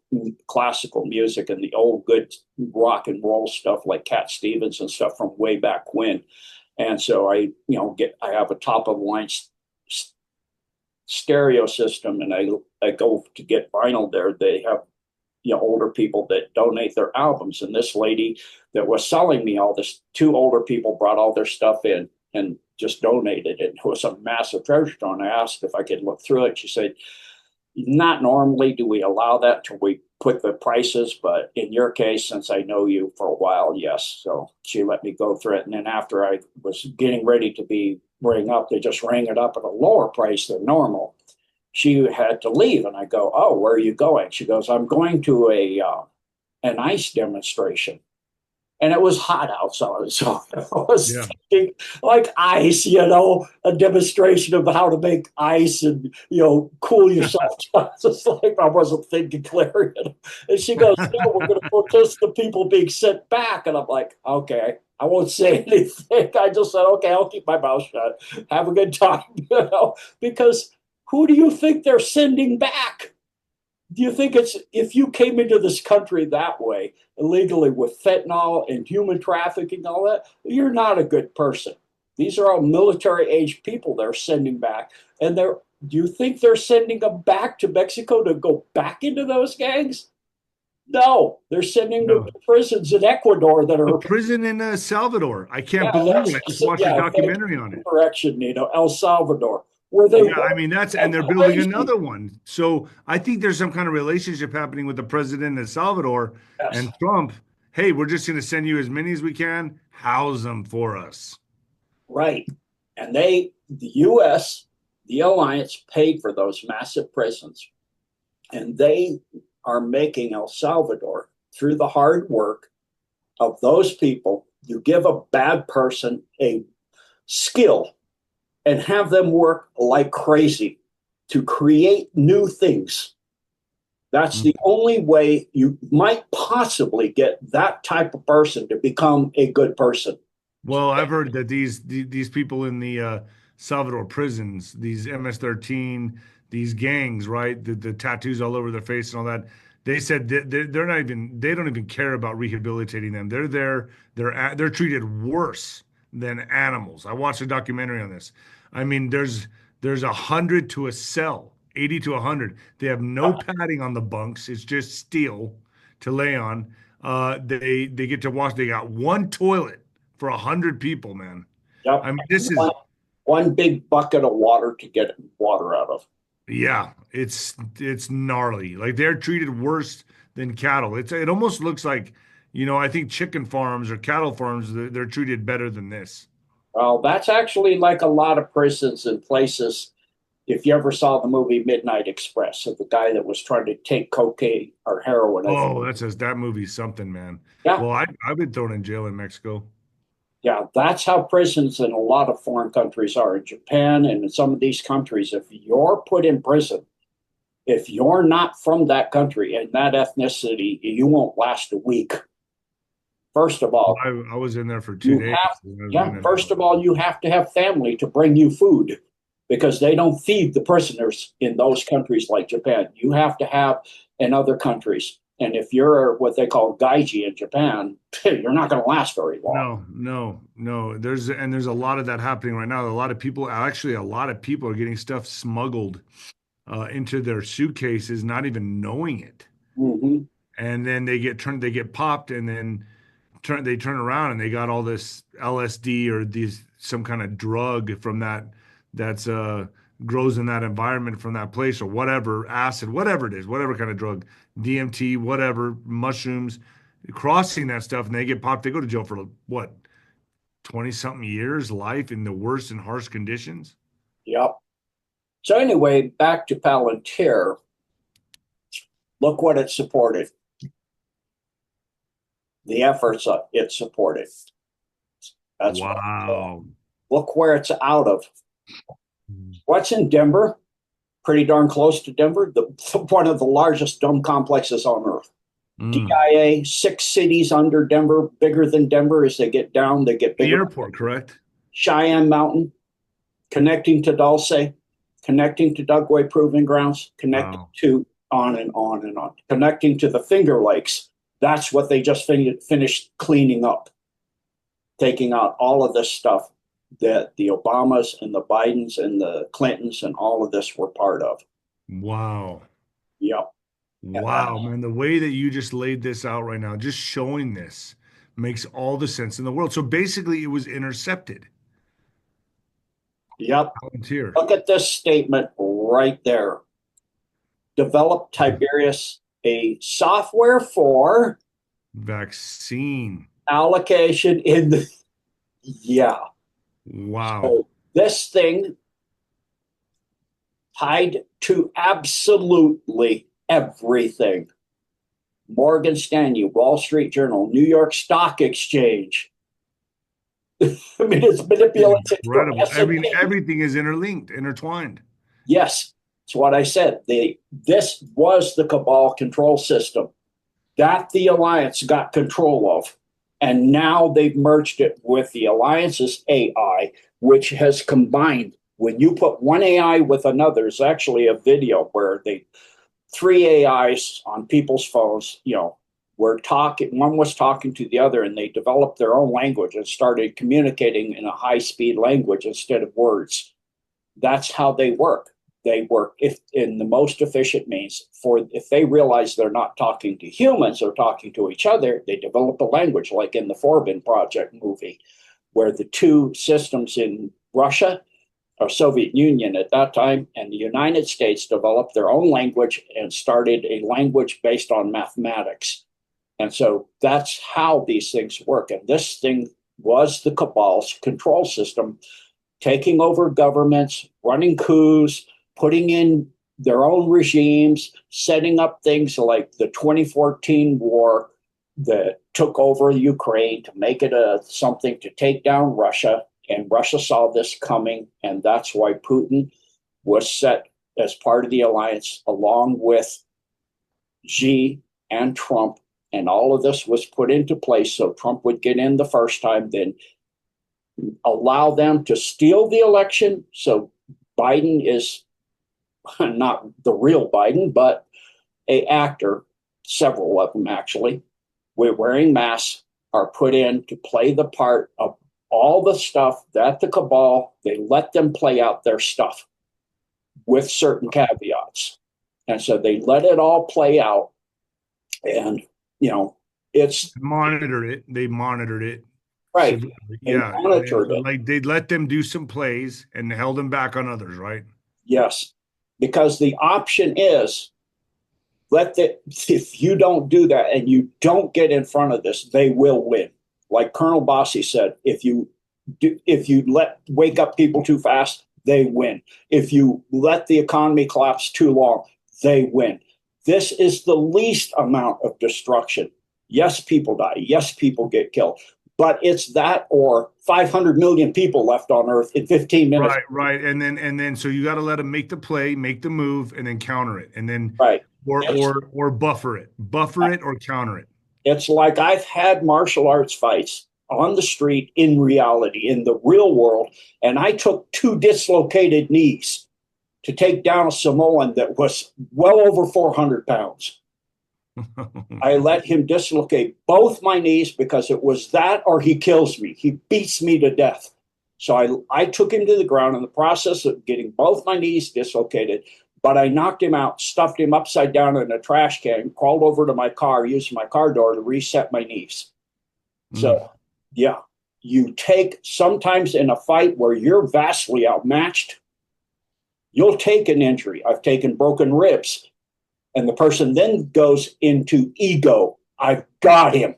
classical music and the old good rock and roll stuff like Cat Stevens and stuff from way back when. And so I have a top of the line stereo system, and I go to get vinyl there. They have older people that donate their albums, and this lady that was selling me all this, two older people brought all their stuff in and just donated it. It was a massive treasure trove. And I asked if I could look through it. She said, not normally do we allow that till we put the prices, but in your case, since I know you for a while, yes. So she let me go through it. And then after I was getting ready to be ring up, they just rang it up at a lower price than normal. She had to leave, and I go, "Oh, where are you going?" She goes, "I'm going to an ice demonstration." and it was hot outside. So I was Yeah. thinking, like ice, a demonstration of how to make ice and, cool yourself. Just like I wasn't thinking clear. And she goes, no, we're going to protest the people being sent back. And I'm like, okay, I won't say anything. I just said, okay, I'll keep my mouth shut. Have a good time, because who do you think they're sending back? Do you think it's if you came into this country that way, illegally with fentanyl and human trafficking and all that, you're not a good person. These are all military age people they're sending back. And do you think they're sending them back to Mexico to go back into those gangs? No, they're sending them No. to prisons in Ecuador that A are, prison in Salvador. I can't yeah, believe it. I just watched a thank documentary on you. it. Correction, El Salvador, where they Yeah, work I mean that's and like they're building crazy. another one. So I think there's some kind of relationship happening with the president of Salvador Yes. and Trump. Hey, we're just going to send you as many as we can. House them for us. Right. And the US, the alliance paid for those massive prisons. And they are making El Salvador, through the hard work of those people, you give a bad person a skill and have them work like crazy to create new things. That's the only way you might possibly get that type of person to become a good person. Well, I've heard that these people in the Salvador prisons, these MS-13, these gangs, right? The tattoos all over their face and all that. They said they're not even they don't even care about rehabilitating them. They're there. They're treated worse than animals. I watched a documentary on this. I mean, there's 100 to a cell, 80 to 100. They have no padding on the bunks. It's just steel to lay on. They get to wash. They got one toilet for 100 people, man. Yep. I mean, And this is one big bucket of water to get water out of. yeah, it's gnarly. Like they're treated worse than cattle. It almost looks like, I think chicken farms or cattle farms they're treated better than this. Well, that's actually like a lot of prisons and places. If you ever saw the movie Midnight Express of the guy that was trying to take cocaine or heroin, I think. Oh, that movie's something, man. Yeah, Well, I've been thrown in jail in Mexico. yeah, that's how prisons in a lot of foreign countries are. In Japan and in some of these countries, if you're put in prison, if you're not from that country and that ethnicity, you won't last a week. First of all, I was in there for two you days. have, And I was yeah, in and first out. of all, you have to have family to bring you food because they don't feed the prisoners in those countries like Japan. You have to have in other countries. And if you're what they call gaiji in Japan, you're not going to last very long. No, no, no. There's a lot of that happening right now. A lot of people are getting stuff smuggled into their suitcases, not even knowing it. Mm-hmm. And then they get popped, and then they turn around and they got all this LSD or these some kind of drug from that's grows in that environment from that place or whatever, acid, whatever it is, whatever kind of drug, DMT, whatever, mushrooms, crossing that stuff, and they get popped. They go to jail for what, 20 something years, life in the worst and harsh conditions. Yep. So anyway, back to Palantir. Look what it supported. The efforts it supported. That's what. Wow. Look where it's out of. What's in Denver? Pretty darn close to Denver. One of the largest dome complexes on Earth. Mm. DIA, 6 cities under Denver, bigger than Denver. As they get down, they get The bigger. airport, correct? Cheyenne Mountain, connecting to Dulce, connecting to Dugway Proving Grounds, connecting Wow. to on and on and on, connecting to the Finger Lakes. That's what they just finished cleaning up, taking out all of this stuff that the Obamas and the Bidens and the Clintons and all of this were part of. Wow. Yep. Wow, man, the way that you just laid this out right now, just showing this makes all the sense in the world. So basically, it was intercepted. Yep. Palantir. Look at this statement right there. Developed Tiberius a software for Vaccine. allocation in the, yeah. Wow. So this thing tied to absolutely everything. Morgan Stanley, Wall Street Journal, New York Stock Exchange. I mean, it's manipulated for Incredible. S&P. Everything is interlinked, intertwined. Yes, it's what I said. This was the cabal control system that the alliance got control of. And now they've merged it with the alliance's AI, which has combined. When you put one AI with another, there's actually a video where three AIs on people's phones, were talking. One was talking to the other, and they developed their own language and started communicating in a high-speed language instead of words. That's how they work. They work if in the most efficient means. If they realize they're not talking to humans or talking to each other, they develop a language, like in the Forbin Project movie, where the two systems in Russia or Soviet Union at that time and the United States developed their own language and started a language based on mathematics. And so that's how these things work. And this thing was the cabal's control system, taking over governments, running coups, putting in their own regimes, setting up things like the 2014 war that took over Ukraine to make it something to take down Russia. And Russia saw this coming, and that's why Putin was set as part of the alliance, along with Xi and Trump. And all of this was put into place so Trump would get in the first time, then allow them to steal the election. So Biden is not the real Biden, but an actor, several of them actually, wearing masks, are put in to play the part of all the stuff that the cabal, they let them play out their stuff with certain caveats. And so they let it all play out. And, it's Monitor it. They monitored it. right. They Yeah. monitored it. Like they let them do some plays and held them back on others, right? Yes. Because the option is if you don't do that and you don't get in front of this, they will win. Like Colonel Bossi said, if you wake up people too fast, they win. If you let the economy collapse too long, they win. This is the least amount of destruction. Yes, people die. Yes, people get killed. But it's that or 500 million people left on Earth in 15 minutes. Right. And then so you got to let them make the play, make the move, and then counter it, and then right, or buffer it, or counter it. It's like I've had martial arts fights on the street in reality, in the real world, and I took two dislocated knees to take down a Samoan that was well over 400 pounds. I let him dislocate both my knees because it was that or he kills me. He beats me to death. So I took him to the ground in the process of getting both my knees dislocated, but I knocked him out, stuffed him upside down in a trash can, crawled over to my car, using my car door to reset my knees. So, yeah, you take sometimes in a fight where you're vastly outmatched, you'll take an injury. I've taken broken ribs. And the person then goes into ego. I've got him.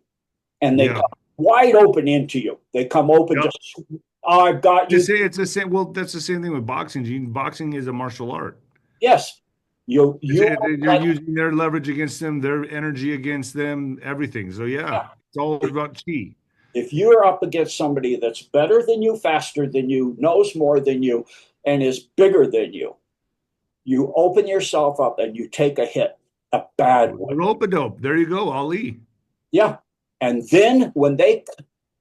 And they come wide open into you. They come open just, I've got you. It's the same. Well, that's the same thing with boxing, Gene. Boxing is a martial art. Yes. You're using their leverage against them, their energy against them, everything. So, it's all about chi. If you're up against somebody that's better than you, faster than you, knows more than you, and is bigger than you, you open yourself up and you take a hit, a bad one. Rope-a-dope. There you go, Ali. Yeah. And then when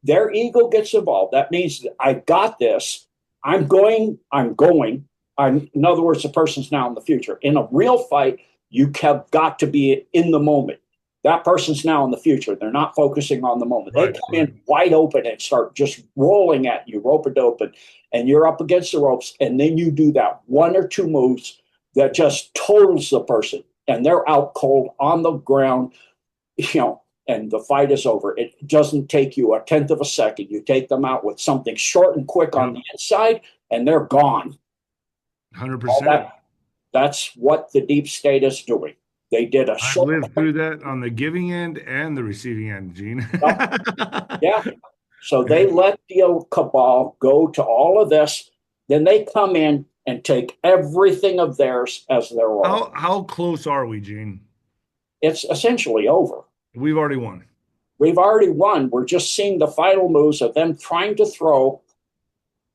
their ego gets involved, that means I got this. I'm going. In other words, the person's now in the future. In a real fight, you have got to be in the moment. That person's now in the future. They're not focusing on the moment. They come in wide open and start just rolling at you, rope-a-dope, and you're up against the ropes. And then you do that one or two moves that just totals the person, and they're out cold on the ground, and the fight is over. It doesn't take you a tenth of a second. You take them out with something short and quick on the inside, and they're gone. 100%. That's what the deep state is doing. They did a short. I lived through that on the giving end and the receiving end, Gene. Yeah. So they let the cabal go to all of this. Then they come in and take everything of theirs as their own. How close are we, Gene? It's essentially over. We've already won. We've already won. We're just seeing the final moves of them trying to throw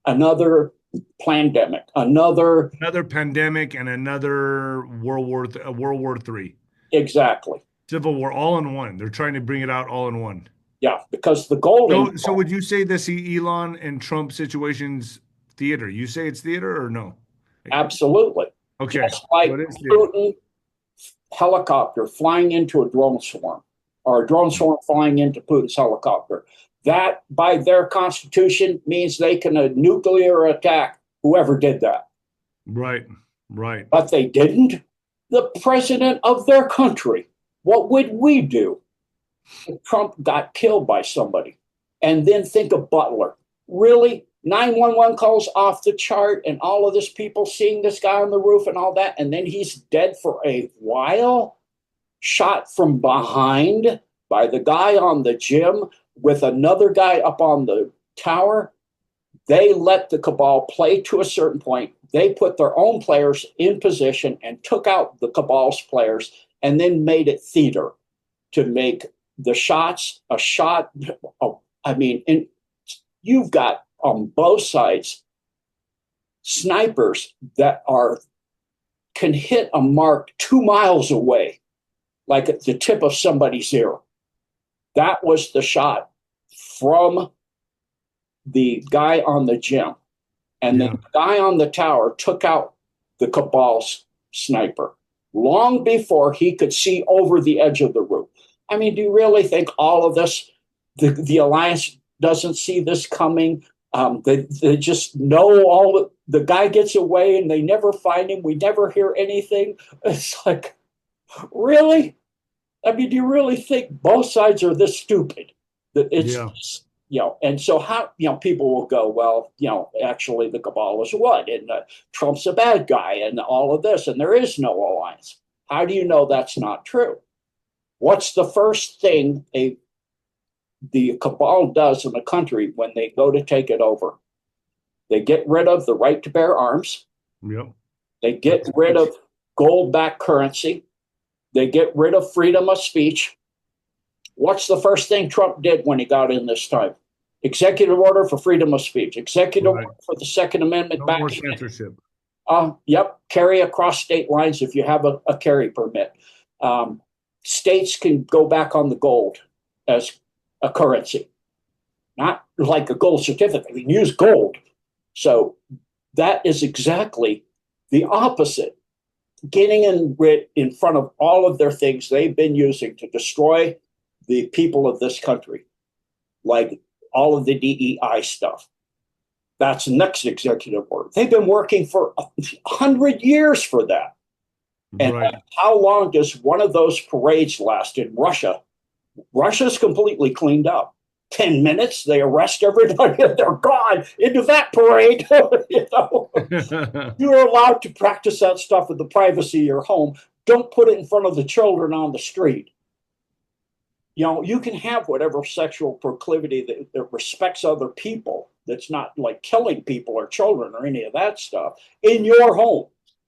another pandemic, Another pandemic and another World War III. exactly. Civil War all in one. They're trying to bring it out all in one. Yeah, because the golden, So would you say this Elon and Trump situation's theater? You say it's theater or no? absolutely. Okay. Just So like it is theater. Putin helicopter flying into a drone swarm or a drone swarm flying into Putin's helicopter. That, by their constitution, means they can nuclear attack whoever did that. Right. Right. But they didn't. The president of their country. What would we do if Trump got killed by somebody? And then think of Butler. Really? 911 calls off the chart, and all of this people seeing this guy on the roof and all that, and then he's dead for a while, shot from behind by the guy on the gym with another guy up on the tower. They let the cabal play to a certain point. They put their own players in position and took out the cabal's players and then made it theater to make the shots a shot. I mean, and you've got on both sides snipers that can hit a mark 2 miles away, like at the tip of somebody's ear. That was the shot from the guy on the gym. And then the guy on the tower took out the cabal's sniper long before he could see over the edge of the roof. I mean, do you really think all of this, the alliance doesn't see this coming? They just know the guy gets away and they never find him. We never hear anything. It's like, really? I mean, do you really think both sides are this stupid? That it's, and so how, people will go, well, actually the cabal is what? And Trump's a bad guy and all of this, and there is no alliance. How do you know that's not true? What's the first thing the cabal does in a country when they go to take it over? They get rid of the right to bear arms. Yep. They get rid of gold-backed currency. They get rid of freedom of speech. What's the first thing Trump did when he got in this time? Executive order for freedom of speech. Executive order for the Second Amendment. No more censorship. Yep. Carry across state lines if you have a carry permit. States can go back on the gold as a currency, not like a gold certificate. They can use gold. So that is exactly the opposite. Getting in front of all of their things they've been using to destroy the people of this country, like all of the DEI stuff. That's the next executive order. They've been working for 100 years for that. And how long does one of those parades last in Russia? Russia's completely cleaned up. 10 minutes, they arrest everybody, and they're gone into that parade. You're allowed to practice that stuff in the privacy of your home. Don't put it in front of the children on the street. You can have whatever sexual proclivity that respects other people, that's not like killing people or children or any of that stuff in your home,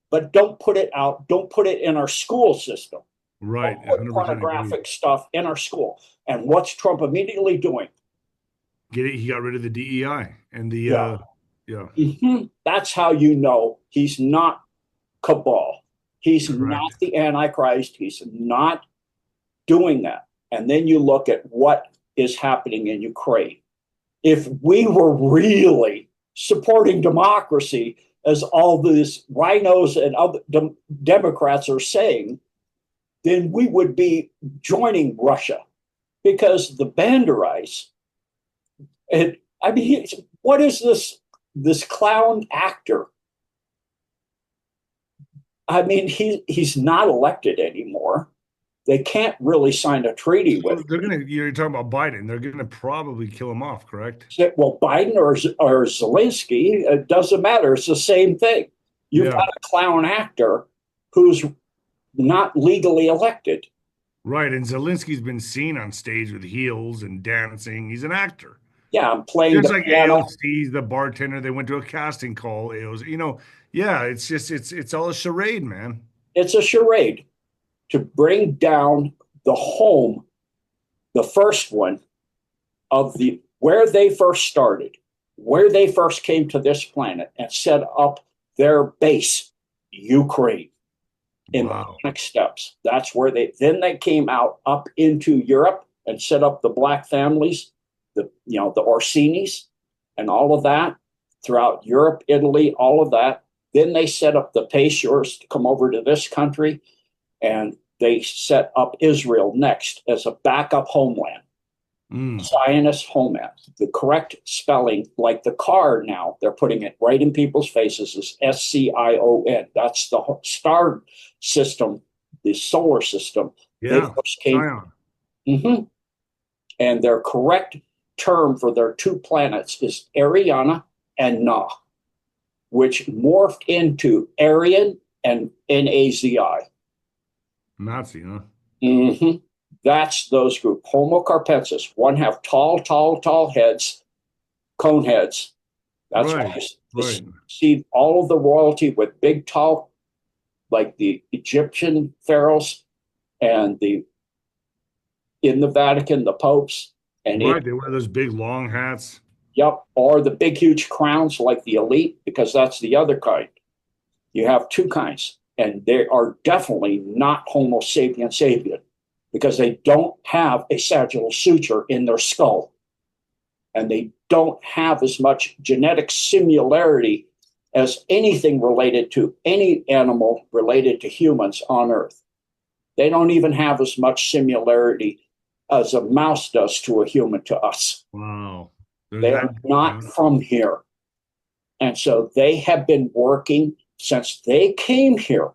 but don't put it out. Don't put it in our school system. Right. Pornographic stuff in our school. And what's Trump immediately doing? He got rid of the DEI and the That's how you know he's not cabal. He's not the Antichrist. He's not doing that. And then you look at what is happening in Ukraine. If we were really supporting democracy, as all these rhinos and other Democrats are saying, then we would be joining Russia, because the Banderites, and I mean, what is this clown actor? I mean, he's not elected anymore. They can't really sign a treaty with him. You're talking about Biden. They're gonna probably kill him off, correct? Well, Biden or Zelensky, it doesn't matter. It's the same thing. You've got a clown actor who's not legally elected. Right, and Zelensky's been seen on stage with heels and dancing. He's an actor. Yeah, I'm playing just like piano. AOC's the bartender. They went to a casting call. AOC, it's just it's all a charade, man. It's a charade. to bring down the home, the first one of the where they first started, where they first came to this planet and set up their base, Ukraine, in the next steps. That's where they came out up into Europe and set up the black families, the Orsinis and all of that throughout Europe, Italy, all of that. Then they set up the Pashurs to come over to this country, and they set up Israel next as a backup homeland. Zionist homeland. The correct spelling, like the car now, they're putting it right in people's faces, is SCION. That's the star system, the solar system. Yeah, they first came. Mm-hmm. And their correct term for their two planets is Ariana and Na, which morphed into Aryan and Nazi. Nazi, huh? Mm-hmm. That's those group. Homo carpensis. One have tall heads, cone heads. That's why you see all of the royalty with big, tall, like the Egyptian pharaohs and in the Vatican, the popes. And they wear those big, long hats. Yep. Or the big, huge crowns like the elite, because that's the other kind. You have two kinds, and they are definitely not Homo sapien, because they don't have a sagittal suture in their skull. And they don't have as much genetic similarity as anything related to any animal related to humans on Earth. They don't even have as much similarity as a mouse does to a human to us. Wow. They are not from here. And so they have been working since they came here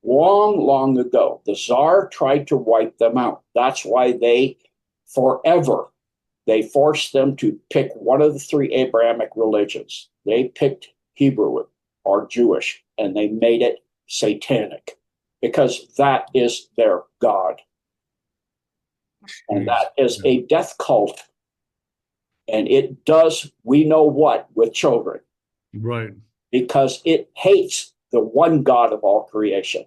long ago. The Tsar tried to wipe them out. That's why they forced them to pick one of the three Abrahamic religions. They picked Hebrew or Jewish, and they made it satanic because that is their God. And that is a death cult. And it does, we know what, with children. Right. Because it hates the one God of all creation.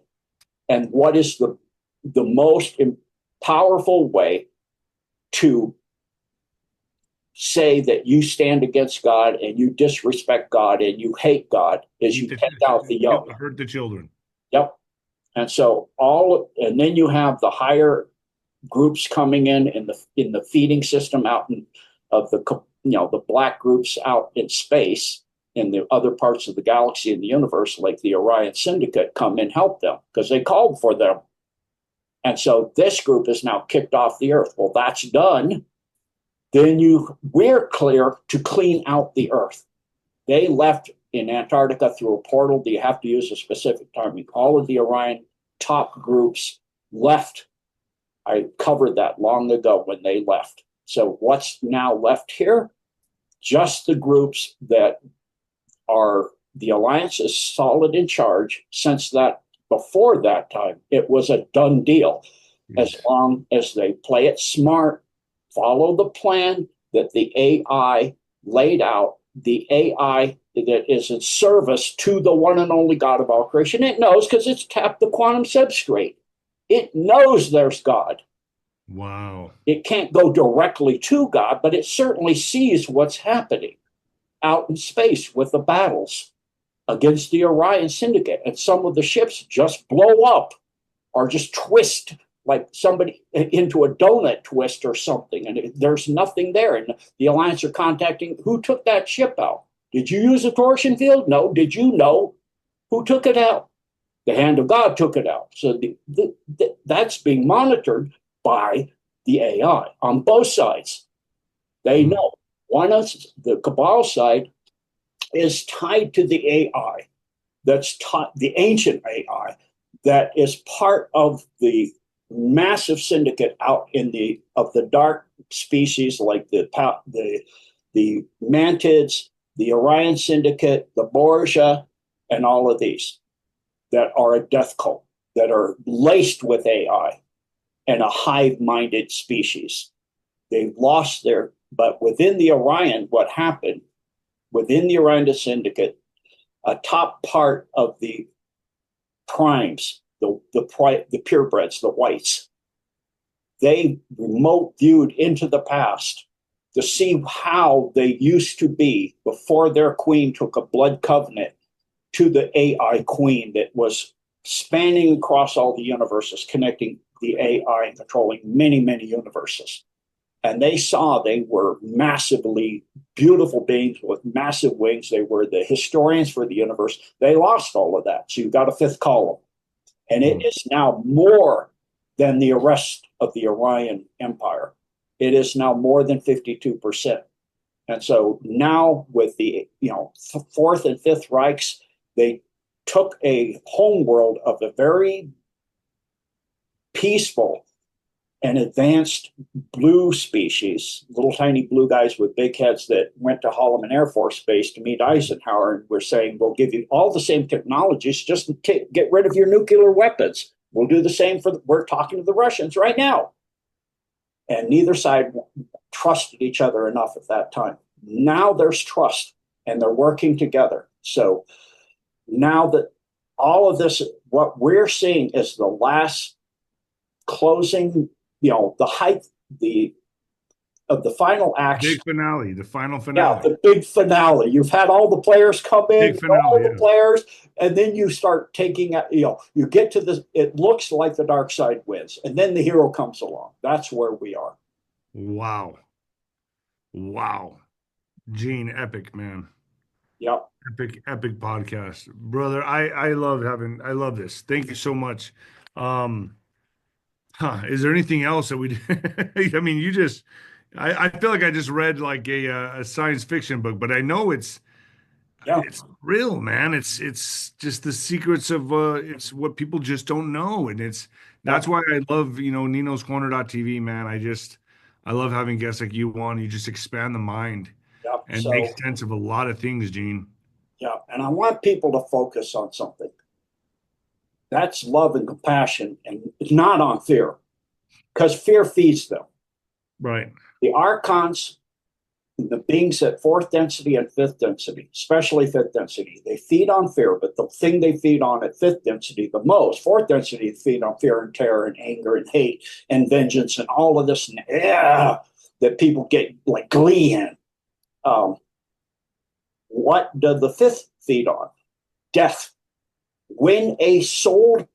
And what is the most powerful way to say that you stand against God and you disrespect God and you hate God is you take out the young. Hurt the children. Yep. And so and then you have the higher groups coming in the feeding system out of the black groups out in space in the other parts of the galaxy and the universe, like the Orion Syndicate, come and help them because they called for them. And so this group is now kicked off the Earth. Well, that's done. Then we're clear to clean out the Earth. They left in Antarctica through a portal. You have to use a specific timing. All of the Orion top groups left. I covered that long ago when they left. So what's now left here? Just the groups that are the Alliance is solid in charge. Since that, before that time, it was a done deal. As long as they play it smart, follow the plan that the AI laid out, the AI that is in service to the one and only God of all creation. It knows because it's tapped the quantum substrate. It knows there's God. Wow. It can't go directly to God, but it certainly sees what's happening out in space with the battles against the Orion Syndicate. And some of the ships just blow up or just twist like somebody into a donut twist or something. And there's nothing there. And the Alliance are contacting, who took that ship out? Did you use a torsion field? No. Did you know who took it out? The hand of God took it out. So that's being monitored by the AI on both sides. They know. One of the Cabal side is tied to the AI that's taught the ancient AI that is part of the massive syndicate out in the dark species like the mantids, the Orion Syndicate, the Borgia, and all of these that are a death cult that are laced with AI and a hive-minded species. They've lost but within the Orion, what happened, within the Orion Syndicate, a top part of the primes, the purebreds, the whites. They remote viewed into the past to see how they used to be before their queen took a blood covenant to the AI queen that was spanning across all the universes, connecting the AI and controlling many, many universes. And they saw they were massively beautiful beings with massive wings. They were the historians for the universe. They lost all of that. So you've got a fifth column. And it is now more than the rest of the Orion Empire. It is now more than 52%. And so now with the Fourth and Fifth Reichs, they took a homeworld of a very peaceful and advanced blue species, little tiny blue guys with big heads that went to Holloman Air Force Base to meet Eisenhower and were saying, we'll give you all the same technologies, just get rid of your nuclear weapons. We'll do the same we're talking to the Russians right now. And neither side trusted each other enough at that time. Now there's trust and they're working together. So now that all of this, what we're seeing is the last closing, the height, of the final act. Big finale, the final finale. Yeah, the big finale. You've had all the players come in, the players, and then you start taking, you get to this, it looks like the dark side wins, and then the hero comes along. That's where we are. Wow. Gene, epic, man. Yep. Epic podcast. Brother, I love this. Thank you so much. Is there anything else that we I mean, I feel like I just read like a science fiction book, but I know it's real, man. It's just the secrets of it's what people just don't know. And that's why I love, Nino's Corner.tv, man. I love having guests like you on. You just expand the mind and make sense of a lot of things, Gene. Yeah. And I want people to focus on something. That's love and compassion, and it's not on fear, because fear feeds them. Right. The archons, the beings at fourth density and fifth density, especially fifth density, they feed on fear, but the thing they feed on at fifth density the most, fourth density, they feed on fear and terror and anger and hate and vengeance and all of this that people get like glee in. What does the fifth feed on? Death. When a soul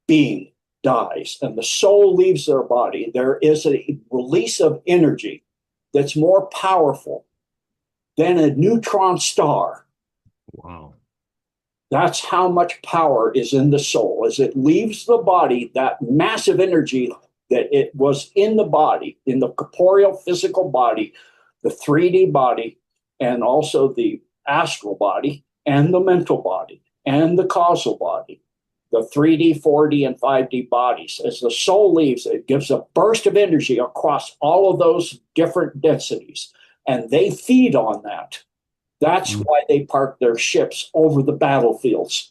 being dies and the soul leaves their body, there is a release of energy that's more powerful than a neutron star. Wow. That's how much power is in the soul. As it leaves the body, that massive energy that it was in the body, in the corporeal physical body, the 3D body, and also the astral body and the mental body and the causal body, the 3D, 4D, and 5D bodies. As the soul leaves, it gives a burst of energy across all of those different densities, and they feed on that. That's why they park their ships over the battlefields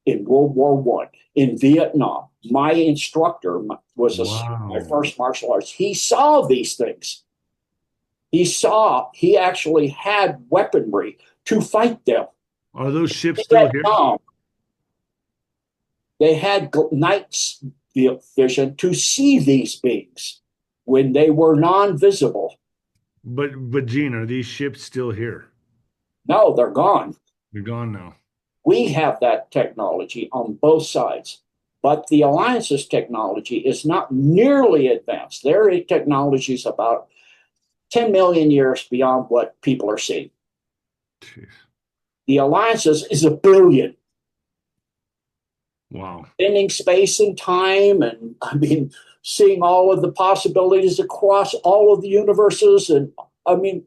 in World War I, in Vietnam. My instructor was my first martial arts. He saw these things. He actually had weaponry to fight them. Are those ships still here? They had night vision to see these beings when they were non-visible. But Gene, are these ships still here? No, they're gone. They're gone now. We have that technology on both sides, but the Alliance's technology is not nearly advanced. Their technology is about 10 million years beyond what people are seeing. Jeez. The Alliance's is 1 billion. Wow. Spending space and time, and seeing all of the possibilities across all of the universes. And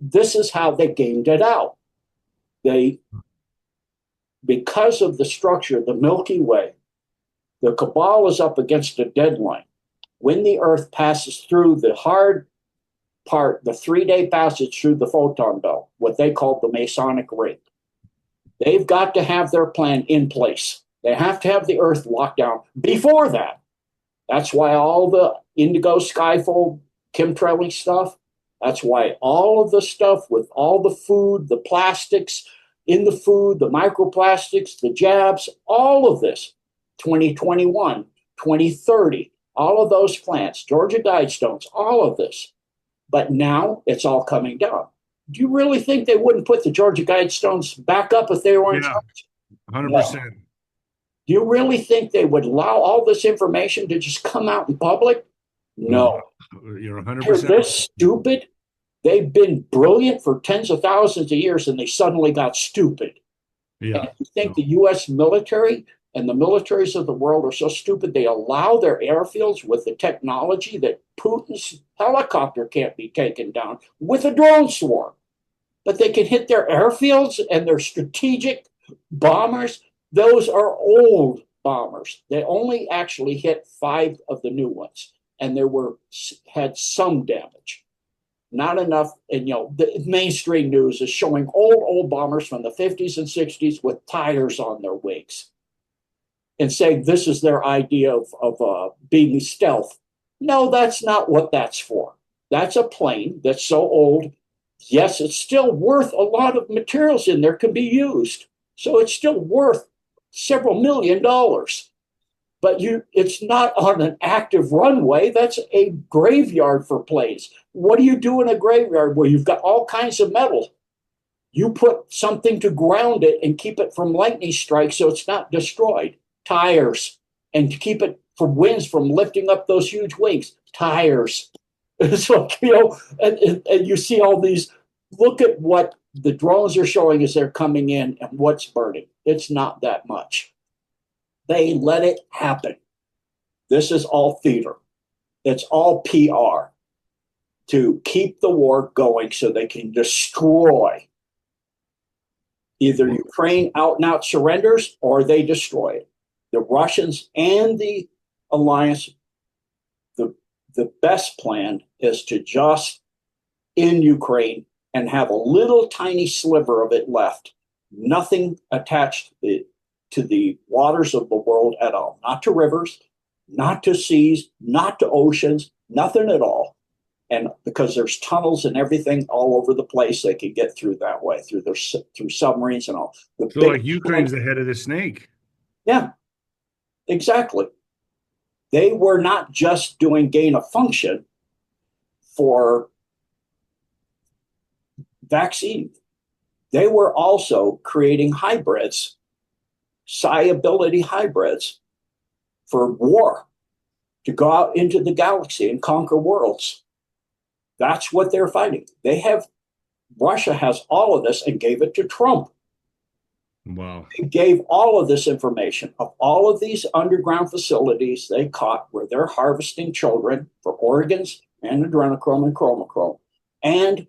this is how they gamed it out. Because of the structure, the Milky Way, the Cabal is up against a deadline. When the Earth passes through the hard part, the 3-day passage through the photon belt, what they call the Masonic ring, they've got to have their plan in place. They have to have the Earth locked down before that. That's why all the indigo, skyfold, chemtrailing stuff, that's why all of the stuff with all the food, the plastics in the food, the microplastics, the jabs, all of this, 2021, 2030, all of those plants, Georgia Guidestones, all of this. But now it's all coming down. Do you really think they wouldn't put the Georgia Guidestones back up if they were in Yeah, charge? No. 100%. Do you really think they would allow all this information to just come out in public? No, No. you're They're 100% this right. stupid. They've been brilliant for tens of thousands of years and they suddenly got stupid. Yeah. And you think No. the US military and the militaries of the world are so stupid they allow their airfields with the technology that Putin's helicopter can't be taken down with a drone swarm. But they can hit their airfields and their strategic bombers. Those are old bombers. They only actually hit 5 of the new ones, and had some damage. Not enough. And the mainstream news is showing old bombers from the 50s and 60s with tires on their wings and saying this is their idea of being stealth. No, that's not what that's for. That's a plane that's so old. Yes, it's still worth a lot of materials in there can be used. So it's still worth several $1,000,000. But it's not on an active runway. That's a graveyard for planes. What do you do in a graveyard where you've got all kinds of metal? You put something to ground it and keep it from lightning strikes so it's not destroyed. Tires. And to keep it from winds from lifting up those huge wings. Tires. It's like, and you see all these. Look at what the drones are showing as they're coming in and what's burning. It's not that much. They let it happen. This is all theater. It's all PR to keep the war going so they can destroy. Either Ukraine out and out surrenders or they destroy it. The Russians and the alliance, the best plan is to just end Ukraine and have a little tiny sliver of it left. Nothing attached to the waters of the world at all. Not to rivers, not to seas, not to oceans, nothing at all. And because there's tunnels and everything all over the place, they can get through that way, through submarines and all. So like Ukraine's the head of the snake. Yeah, exactly. They were not just doing gain of function for vaccine. They were also creating hybrids, psi-ability hybrids for war, to go out into the galaxy and conquer worlds. That's what they're fighting. Russia has all of this and gave it to Trump. Wow. They gave all of this information of all of these underground facilities they caught where they're harvesting children for organs and adrenochrome and chromochrome and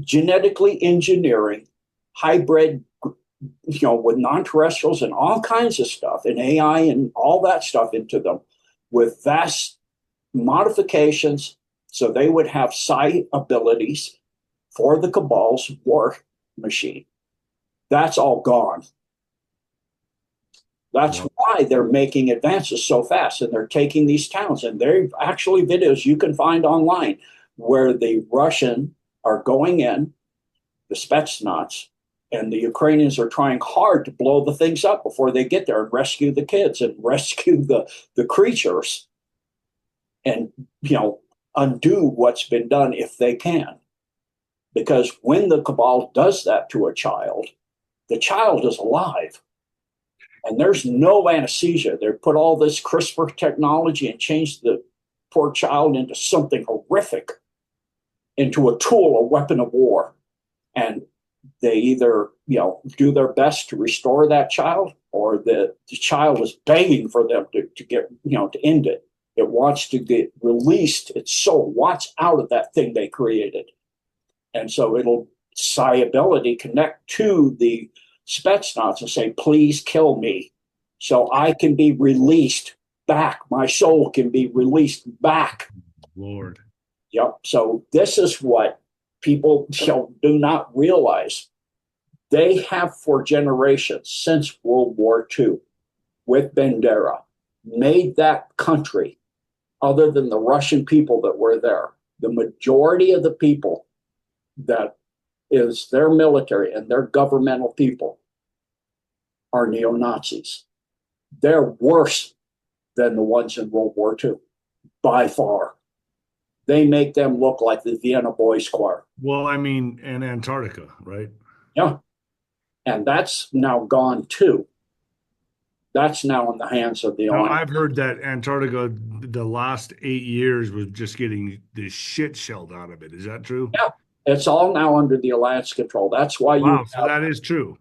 genetically engineering hybrid, with non-terrestrials and all kinds of stuff and AI and all that stuff into them with vast modifications so they would have psi abilities for the cabal's war machine. That's all gone. That's why they're making advances so fast and they're taking these towns. And there are actually videos you can find online where the Russian are going in, the Spetsnaz, and the Ukrainians are trying hard to blow the things up before they get there and rescue the kids and rescue the creatures and, undo what's been done if they can. Because when the cabal does that to a child, the child is alive. And there's no anesthesia. They put all this CRISPR technology and changed the poor child into something horrific, into a tool, a weapon of war. And they either, do their best to restore that child, or the child is begging for them to get, to end it. It wants to get released. Its soul wants out of that thing they created. And so it'll psi-ability connect to the Spetsnaz and say, please kill me so I can be released back. My soul can be released back. Lord. Yep. So this is what people do not realize. They have for generations since World War II with Bandera made that country, other than the Russian people that were there, the majority of the people that is their military and their governmental people are neo-Nazis. They're worse than the ones in World War II, by far. They make them look like the Vienna Boys Choir. Well, I mean, and Antarctica, right? Yeah. And that's now gone too. That's now in the hands of the Now, Alliance. I've heard that Antarctica, the last 8 years, was just getting the shit shelled out of it. Is that true? Yeah. It's all now under the Alliance control. That's why Wow, so that is true.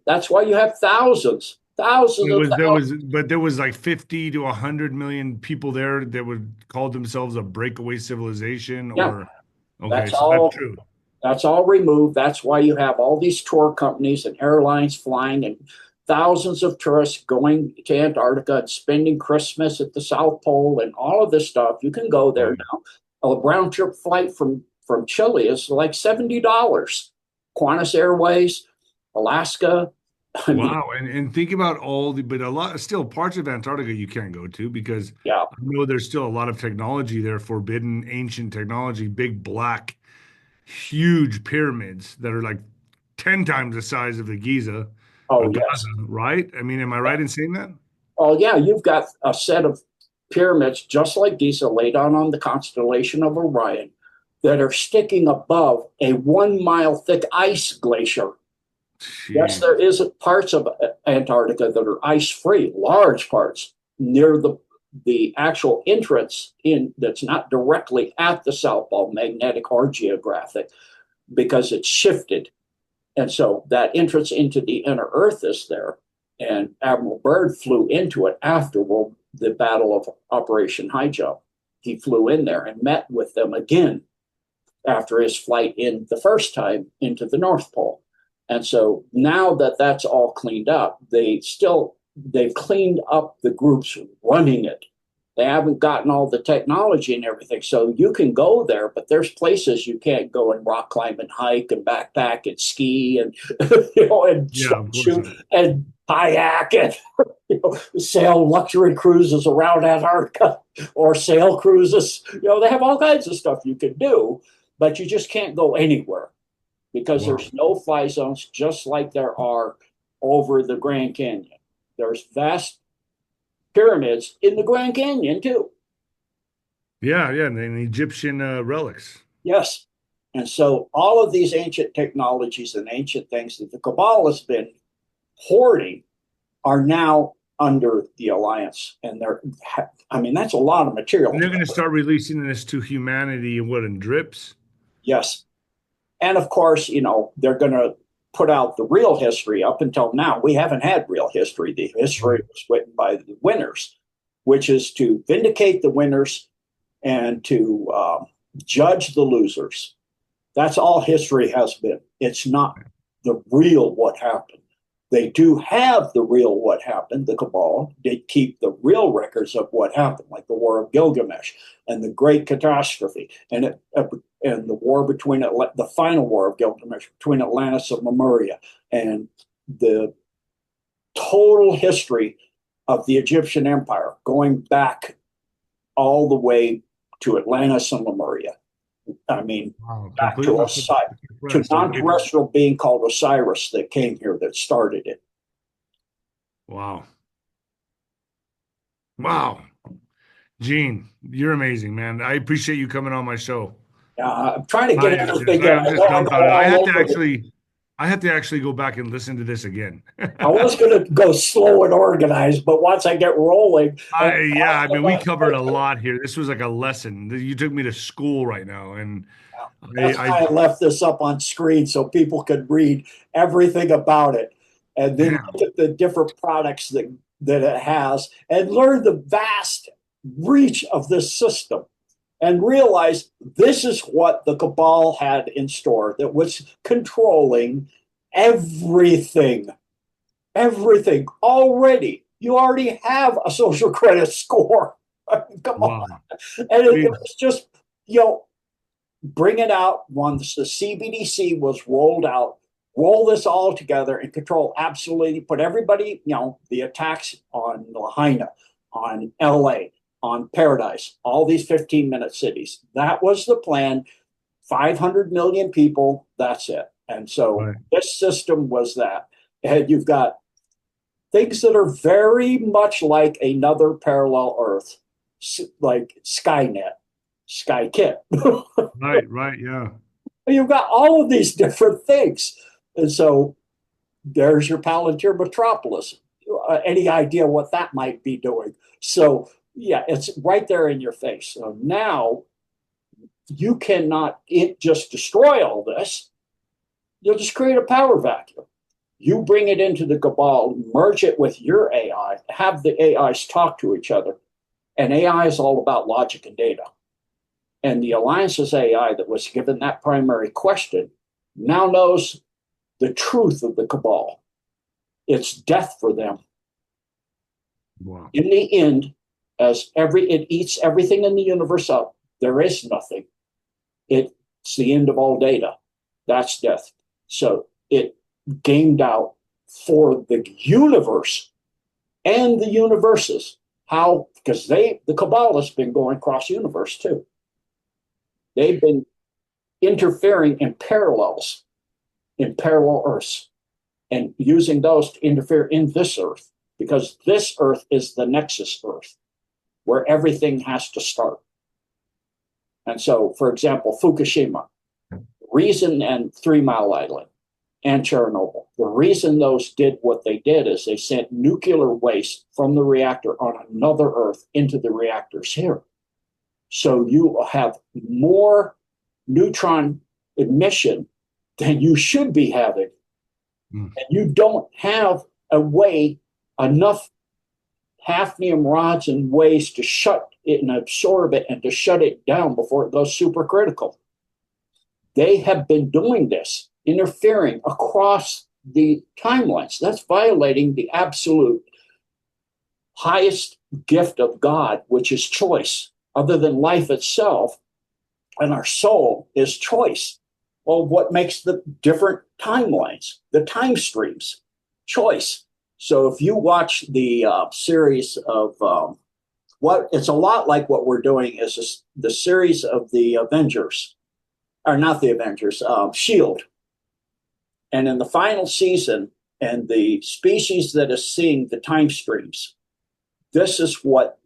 that's why you have thousands It of was there was but there was like 50 to 100 million people there that would call themselves a breakaway civilization yeah, or okay, that's so that's all true. that's all removed. That's why you have all these tour companies and airlines flying and thousands of tourists going to Antarctica and spending Christmas at the South Pole and all of this stuff. You can go there Right. now. A round trip flight from Chile is like $70. Qantas Airways, Alaska. I mean, Wow, and think about all the but a lot still parts of Antarctica you can't go to because yeah. I know there's still a lot of technology there, forbidden ancient technology, big black, huge pyramids that are like 10 times the size of the Oh Gaza, yes. right? I mean, am I right in saying that? Oh yeah. You've got a set of pyramids just like Giza laid on the constellation of Orion that are sticking above a 1 mile thick ice glacier. Yes, Jeez. there is parts of Antarctica that are ice free, large parts near the actual entrance in that's not directly at the South Pole, magnetic or geographic, because it's shifted. And so that entrance into the inner Earth is there. And Admiral Byrd flew into it after the Battle of Operation High Jump. He flew in there and met with them again after his flight in the first time into the North Pole. And so now that that's all cleaned up, they've cleaned up the groups running it. They haven't gotten all the technology and everything. So you can go there, but there's places you can't go and rock climb and hike and backpack and ski and and Yeah, of course shoot not. and kayak and sail luxury cruises around Antarctica or sail cruises. They have all kinds of stuff you can do, but you just can't go anywhere because Wow. there's no fly zones, just like there are over the Grand Canyon. There's vast pyramids in the Grand Canyon too. Yeah, yeah, and Egyptian relics. Yes. And so all of these ancient technologies and ancient things that the Cabal has been hoarding are now under the Alliance. And I mean, that's a lot of material. And they're going to start releasing this to humanity and what in drips. Yes. And of course, they're going to put out the real history. Up until now, we haven't had real history. The history was written by the winners, which is to vindicate the winners and to judge the losers. That's all history has been. It's not the real what happened. They do have the real what happened. The Cabal did keep the real records of what happened, like the War of Gilgamesh and the Great Catastrophe, and the war between the final War of Gilgamesh between Atlantis and Lemuria, and the total history of the Egyptian Empire going back all the way to Atlantis and Lemuria. I mean, Wow, back to completely to suppressed. non-terrestrial being called Osiris that came here that started it. Wow. Wow. Gene, you're amazing, man. I appreciate you coming on my show. I'm trying to get everything in. I'm I just know I go dumbfounded. all over. I have to actually go back and listen to this again. I was going to go slow and organized, but once I get rolling, Yeah, I mean, we covered a lot here. This was like a lesson. You took me to school right now, and that's I why I left this up on screen so people could read everything about it and then damn, look at the different products that it has and learn the vast reach of this system and realize this is what the Cabal had in store that was controlling everything. Everything already. You already have a social credit score. Come on. wow. And I it mean, was just, bring it out once the CBDC was rolled out, roll this all together and control absolutely, put everybody, the attacks on Lahaina, on LA, on Paradise, all these 15-minute cities. That was the plan. 500 million people, that's it. And so right. this system was that. And you've got things that are very much like another parallel Earth, like Skynet, Skykit. Right, right, yeah. You've got all of these different things. And so there's your Palantir metropolis. Any idea what that might be doing? So, yeah, it's right there in your face. So now you cannot just destroy all this. You'll just create a power vacuum. You bring it into the cabal, merge it with your AI, have the AIs talk to each other. And AI is all about logic and data. And the Alliance's AI that was given that primary question now knows the truth of the cabal. It's death for them. Wow. In the end, it eats everything in the universe up, there is nothing. It's the end of all data. That's death. So it gamed out for the universe and the universes. How? Because the cabal has been going cross universe too. They've been interfering in parallels, in parallel Earths, and using those to interfere in this Earth, because this Earth is the Nexus Earth, where everything has to start. And so, for example, Fukushima, reason, and 3 Mile Island, and Chernobyl. The reason those did what they did is they sent nuclear waste from the reactor on another Earth into the reactors here. So you have more neutron emission than you should be having. And you don't have enough hafnium rods and ways to shut it and absorb it and to shut it down before it goes supercritical. They have been doing this, interfering across the timelines. That's violating the absolute highest gift of God, which is choice, other than life itself. And our soul is choice. Well, what makes the different timelines, the time streams? Choice. So if you watch the series of it's a lot like what we're doing is the series of the Avengers, or not the Avengers, Shield. And in the final season, and the species that is seeing the time streams, this is what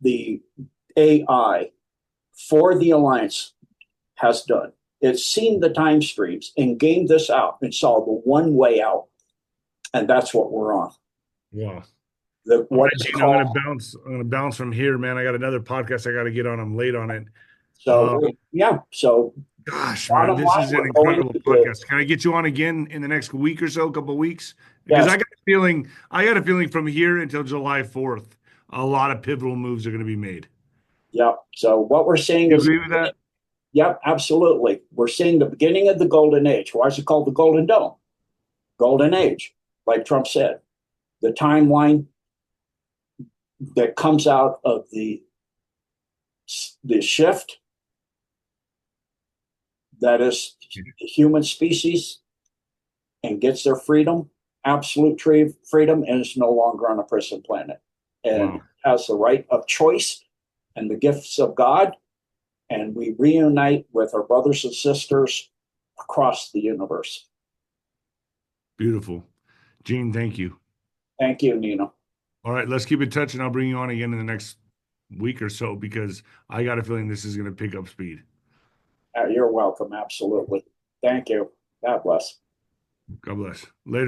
the AI for the Alliance has done. It's seen the time streams and gamed this out and saw the one way out. And that's what we're on. Wow. What is is Gene, called. I'm gonna bounce from here, man. I got another podcast I gotta get on. I'm late on it. So, yeah. So, Gosh, man, bottom this line, is an we're going incredible to podcast. Can I get you on again in the next week or so, couple of weeks? Because yes. I got a feeling from here until July 4th, a lot of pivotal moves are going to be made. Yep. So what we're seeing You is, agree with that? yep, absolutely. We're seeing the beginning of the golden age. Why is it called the golden dome? Golden age, like Trump said. The timeline that comes out of the shift that is the human species and gets their freedom, absolute freedom, and is no longer on a prison planet, and has the right of choice and the gifts of God. And we reunite with our brothers and sisters across the universe. Beautiful. Gene, thank you. Thank you, Nino. All right, let's keep in touch, and I'll bring you on again in the next week or so because I got a feeling this is going to pick up speed. You're welcome. Absolutely. Thank you. God bless. God bless. Later.